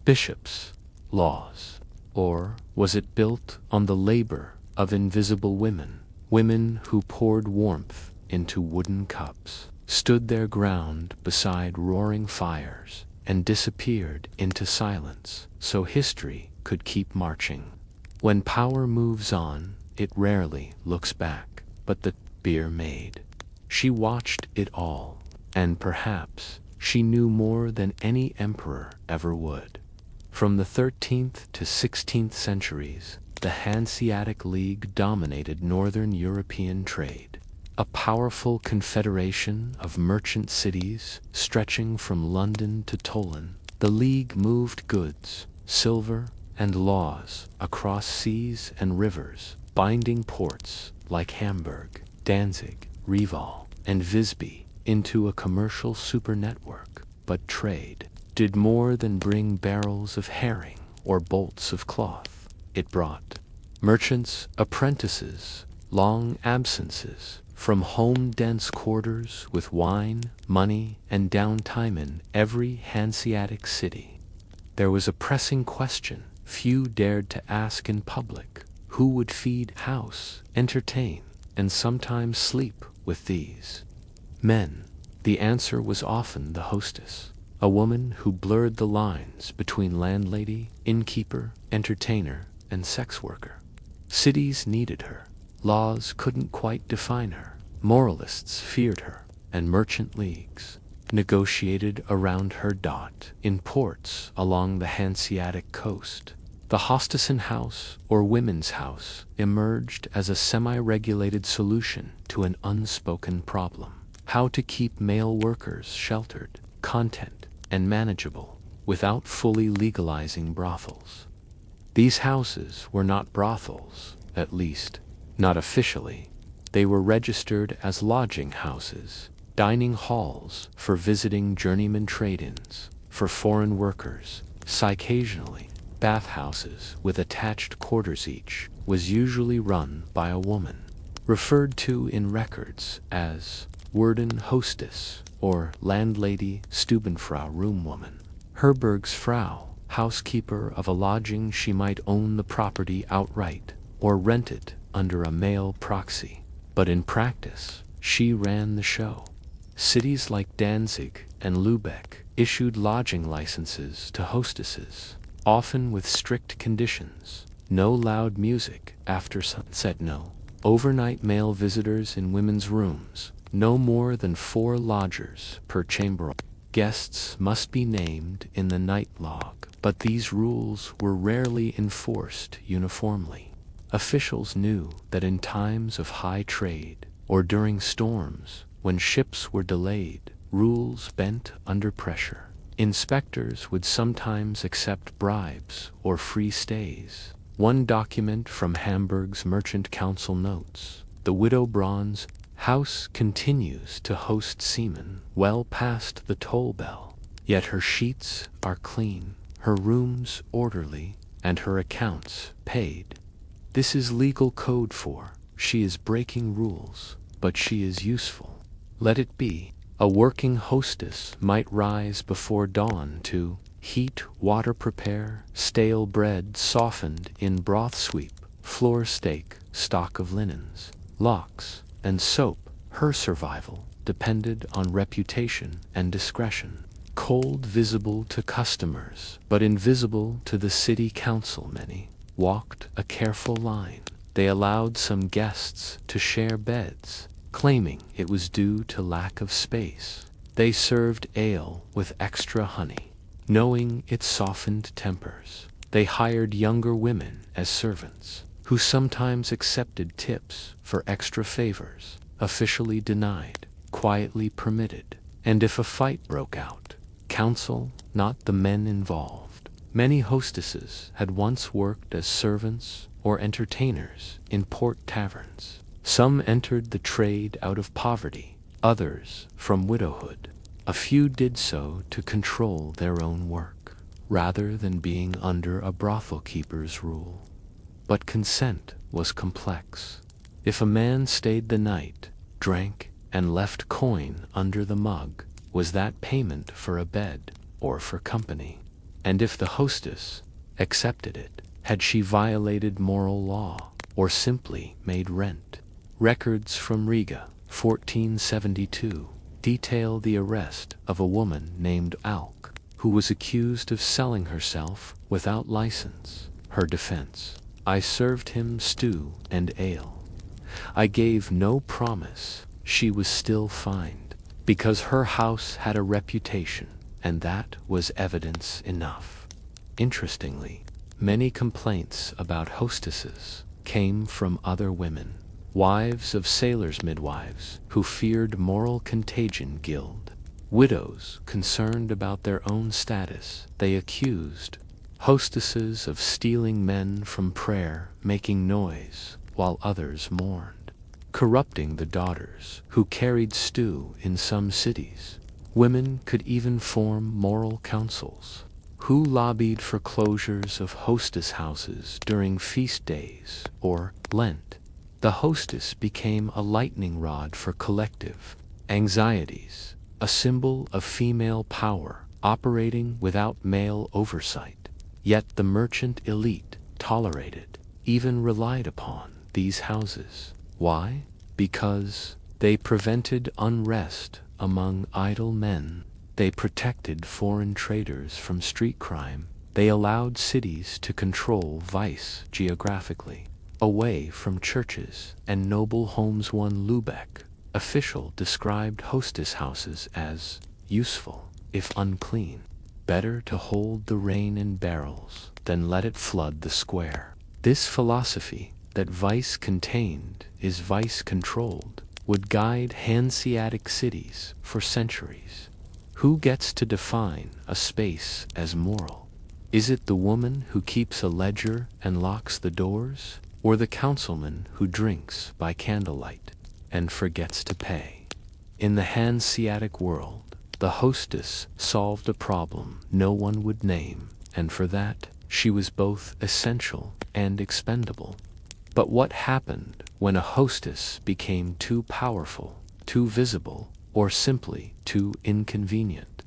S1: bishops, laws? Or was it built on the labor of invisible women, women who poured warmth into wooden cups, stood their ground beside roaring fires, and disappeared into silence so history could keep marching? When power moves on, it rarely looks back, but the beer maid, she watched it all, and perhaps she knew more than any emperor ever would. From the 13th to 16th centuries, the Hanseatic League dominated northern European trade, a powerful confederation of merchant cities stretching from London to Toulon. The League moved goods, silver, and laws across seas and rivers, binding ports like Hamburg, Danzig, Reval, and Visby into a commercial super network. But trade did more than bring barrels of herring or bolts of cloth. It brought merchants, apprentices, long absences from home-dense quarters with wine, money, and downtime in every Hanseatic city. There was a pressing question few dared to ask in public: who would feed, house, entertain, and sometimes sleep with these men? The answer was often the hostess, a woman who blurred the lines between landlady, innkeeper, entertainer, and sex worker. Cities needed her. Laws couldn't quite define her. Moralists feared her, and merchant leagues negotiated around her. In ports along the Hanseatic coast, the Hostissen house, or women's house, emerged as a semi-regulated solution to an unspoken problem: how to keep male workers sheltered, content, and manageable without fully legalizing brothels. These houses were not brothels, at least, not officially. They were registered as lodging houses, dining halls for visiting journeyman trade-ins, for foreign workers, occasionally. Bathhouses with attached quarters, each was usually run by a woman, referred to in records as Worden Hostess or Landlady, Stubenfrau, roomwoman. Herbergsfrau, housekeeper of a lodging. She might own the property outright or rent it under a male proxy, but in practice, she ran the show. Cities like Danzig and Lübeck issued lodging licenses to hostesses, often with strict conditions: no loud music after sunset, no overnight male visitors in women's rooms, no more than 4 lodgers per chamber. Guests must be named in the night log, but these rules were rarely enforced uniformly. Officials knew that in times of high trade, or during storms, when ships were delayed, rules bent under pressure. Inspectors would sometimes accept bribes or free stays. One document from Hamburg's Merchant Council notes, "The Widow Braun's house continues to host seamen well past the toll bell, yet her sheets are clean, her rooms orderly, and her accounts paid. This is legal code for, she is breaking rules, but she is useful. Let it be." A working hostess might rise before dawn to heat water, prepare stale bread softened in broth, sweep floor, stake stock of linens, locks, and soap. Her survival depended on reputation and discretion. Cold visible to customers, but invisible to the city council. Many walked a careful line. They allowed some guests to share beds, claiming it was due to lack of space. They served ale with extra honey, knowing it softened tempers. They hired younger women as servants, who sometimes accepted tips for extra favors, officially denied, quietly permitted. And if a fight broke out, counsel, not the men involved. Many hostesses had once worked as servants or entertainers in port taverns. Some entered the trade out of poverty, others from widowhood. A few did so to control their own work, rather than being under a brothel keeper's rule. But consent was complex. If a man stayed the night, drank, and left coin under the mug, was that payment for a bed or for company? And if the hostess accepted it, had she violated moral law or simply made rent? Records from Riga, 1472, detail the arrest of a woman named Alk, who was accused of selling herself without license. Her defense: "I served him stew and ale. I gave no promise." She was still fined, because her house had a reputation, and that was evidence enough. Interestingly, many complaints about hostesses came from other women, wives of sailors' midwives who feared moral contagion. Guild widows concerned about their own status. They accused hostesses of stealing men from prayer, making noise while others mourned, corrupting the daughters who carried stew. In some cities, women could even form moral councils, who lobbied for closures of hostess houses during feast days or Lent. The hostess became a lightning rod for collective anxieties, a symbol of female power operating without male oversight. Yet the merchant elite tolerated, even relied upon, these houses. Why? Because they prevented unrest among idle men. They protected foreign traders from street crime. They allowed cities to control vice geographically, away from churches and noble homes. One Lubeck official described hostess houses as useful, if unclean. Better to hold the rain in barrels than let it flood the square. This philosophy, that vice contained is vice controlled, would guide Hanseatic cities for centuries. Who gets to define a space as moral? Is it the woman who keeps a ledger and locks the doors, or the councilman who drinks by candlelight and forgets to pay? In the Hanseatic world, the hostess solved a problem no one would name, and for that, she was both essential and expendable. But what happened when a hostess became too powerful, too visible, or simply too inconvenient?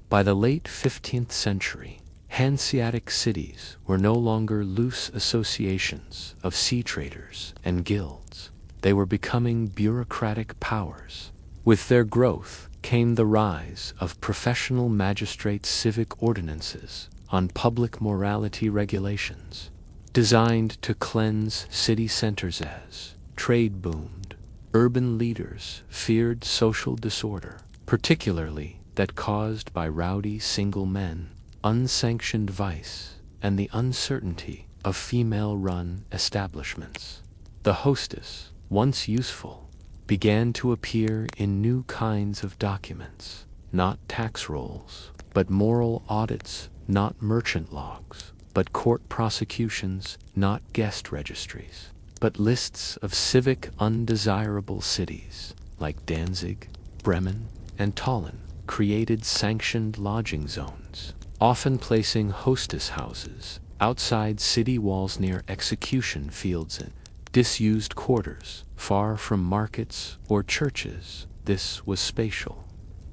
S1: By the late 15th century, Hanseatic cities were no longer loose associations of sea traders and guilds. They were becoming bureaucratic powers. With their growth came the rise of professional magistrates' civic ordinances on public morality regulations, designed to cleanse city centers as trade boomed. Urban leaders feared social disorder, particularly that caused by rowdy single men, unsanctioned vice, and the uncertainty of female-run establishments. The hostess, once useful, began to appear in new kinds of documents, not tax rolls, but moral audits, not merchant logs, but court prosecutions, not guest registries, but lists of civic undesirable cities, like Danzig, Bremen, and Tallinn, created sanctioned lodging zones, often placing hostess houses outside city walls near execution fields and disused quarters, far from markets or churches. This was spatial.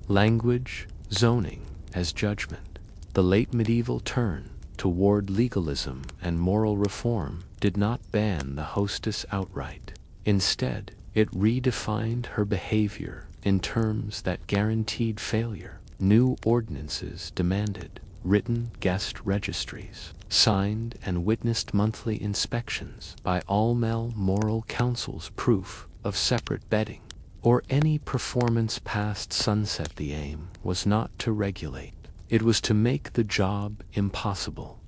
S1: Language, zoning as judgment. The late medieval turn toward legalism and moral reform did not ban the hostess outright. Instead, it redefined her behavior in terms that guaranteed failure. New ordinances demanded written guest registries, signed and witnessed monthly inspections by all male moral councils, proof of separate bedding, or any performance past sunset. The aim was not to regulate, it was to make the job impossible.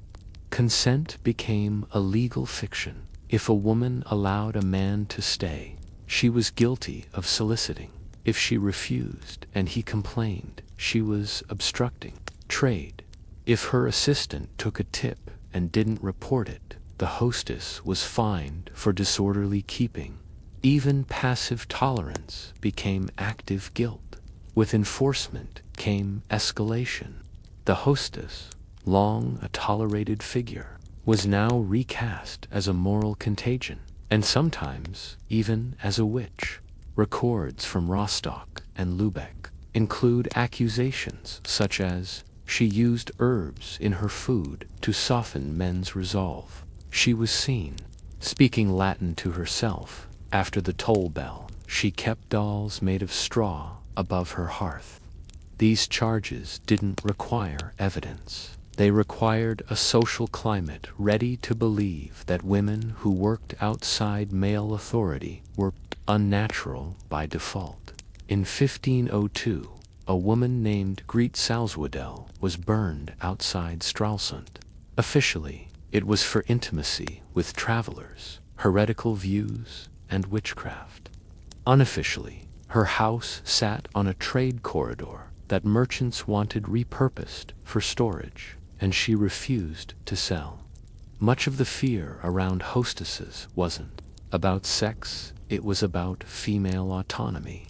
S1: Consent became a legal fiction. If a woman allowed a man to stay, she was guilty of soliciting. If she refused and he complained, she was obstructing trade. If her assistant took a tip and didn't report it, the hostess was fined for disorderly keeping. Even passive tolerance became active guilt. With enforcement came escalation. The hostess, long a tolerated figure, was now recast as a moral contagion, and sometimes even as a witch. Records from Rostock and Lubeck include accusations such as, she used herbs in her food to soften men's resolve. She was seen speaking Latin to herself after the toll bell. She kept dolls made of straw above her hearth. These charges didn't require evidence. They required a social climate ready to believe that women who worked outside male authority were unnatural by default. In 1502, a woman named Greet Salzwedel was burned outside Stralsund. Officially, it was for intimacy with travelers, heretical views, and witchcraft. Unofficially, her house sat on a trade corridor that merchants wanted repurposed for storage, and she refused to sell. Much of the fear around hostesses wasn't about sex, it was about female autonomy.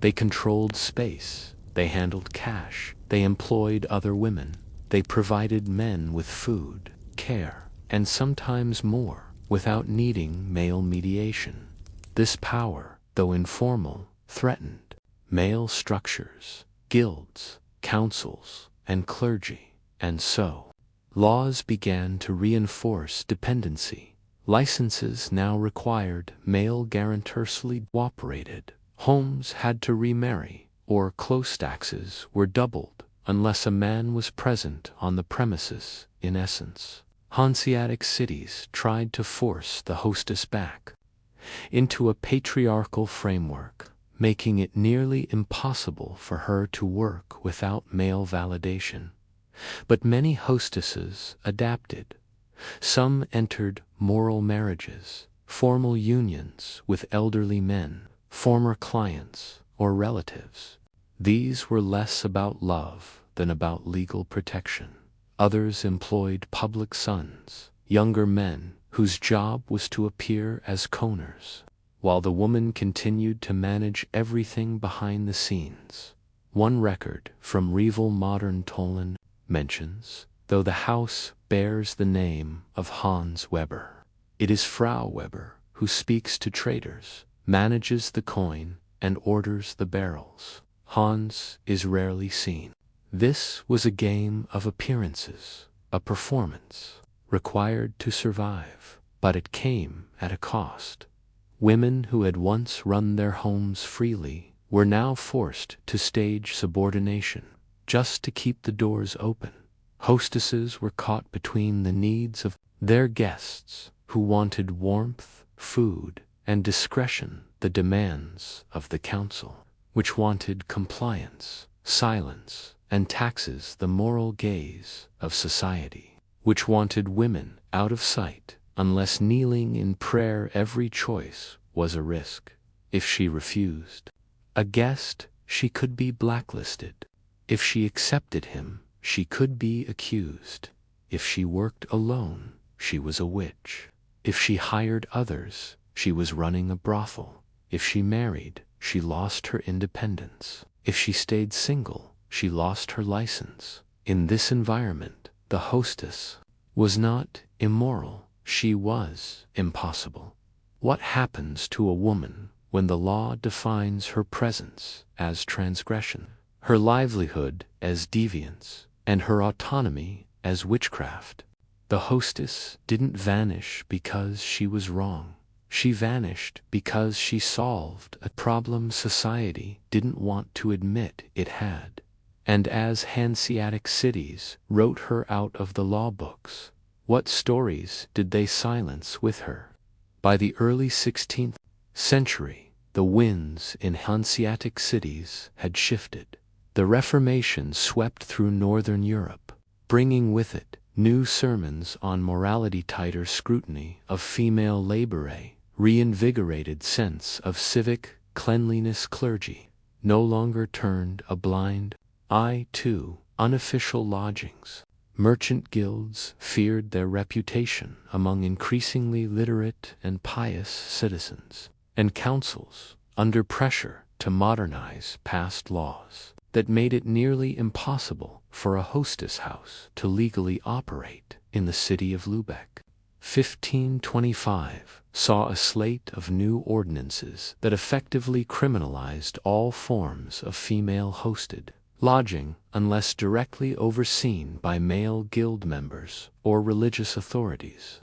S1: They controlled space. They handled cash, they employed other women, they provided men with food, care, and sometimes more, without needing male mediation. This power, though informal, threatened male structures, guilds, councils, and clergy, and so laws began to reinforce dependency. Licenses now required male guarantors. Operated homes had to remarry, or close taxes were doubled unless a man was present on the premises. in essence. Hanseatic cities tried to force the hostess back into a patriarchal framework, making it nearly impossible for her to work without male validation. But many hostesses adapted. Some entered moral marriages, formal unions with elderly men, former clients, or relatives. These were less about love than about legal protection. Others employed public sons, younger men whose job was to appear as coners, while the woman continued to manage everything behind the scenes. One record from Revel Modern Tolen mentions, though the house bears the name of Hans Weber, it is Frau Weber who speaks to traders, manages the coin, and orders the barrels. Hans is rarely seen. This was a game of appearances, a performance, required to survive, but it came at a cost. Women who had once run their homes freely were now forced to stage subordination, just to keep the doors open. Hostesses were caught between the needs of their guests, who wanted warmth, food, and discretion, the demands of the council, which wanted compliance, silence, and taxes, the moral gaze of society, which wanted women out of sight. Unless kneeling in prayer, every choice was a risk. If she refused a guest, she could be blacklisted. If she accepted him, she could be accused. If she worked alone, she was a witch. If she hired others, she was running a brothel. If she married, she lost her independence. If she stayed single, she lost her license. In this environment, the hostess was not immoral, she was impossible. What happens to a woman when the law defines her presence as transgression, her livelihood as deviance, and her autonomy as witchcraft? The hostess didn't vanish because she was wrong. She vanished because she solved a problem society didn't want to admit it had. And as Hanseatic cities wrote her out of the law books, what stories did they silence with her? By the early 16th century, the winds in Hanseatic cities had shifted. The Reformation swept through Northern Europe, bringing with it new sermons on morality, tighter scrutiny of female labor, a reinvigorated sense of civic cleanliness. Clergy no longer turned a blind eye to unofficial lodgings. Merchant guilds feared their reputation among increasingly literate and pious citizens, and councils, under pressure to modernize, passed laws that made it nearly impossible for a hostess house to legally operate in the city of Lübeck. 1525 saw a slate of new ordinances that effectively criminalized all forms of female-hosted lodging unless directly overseen by male guild members or religious authorities.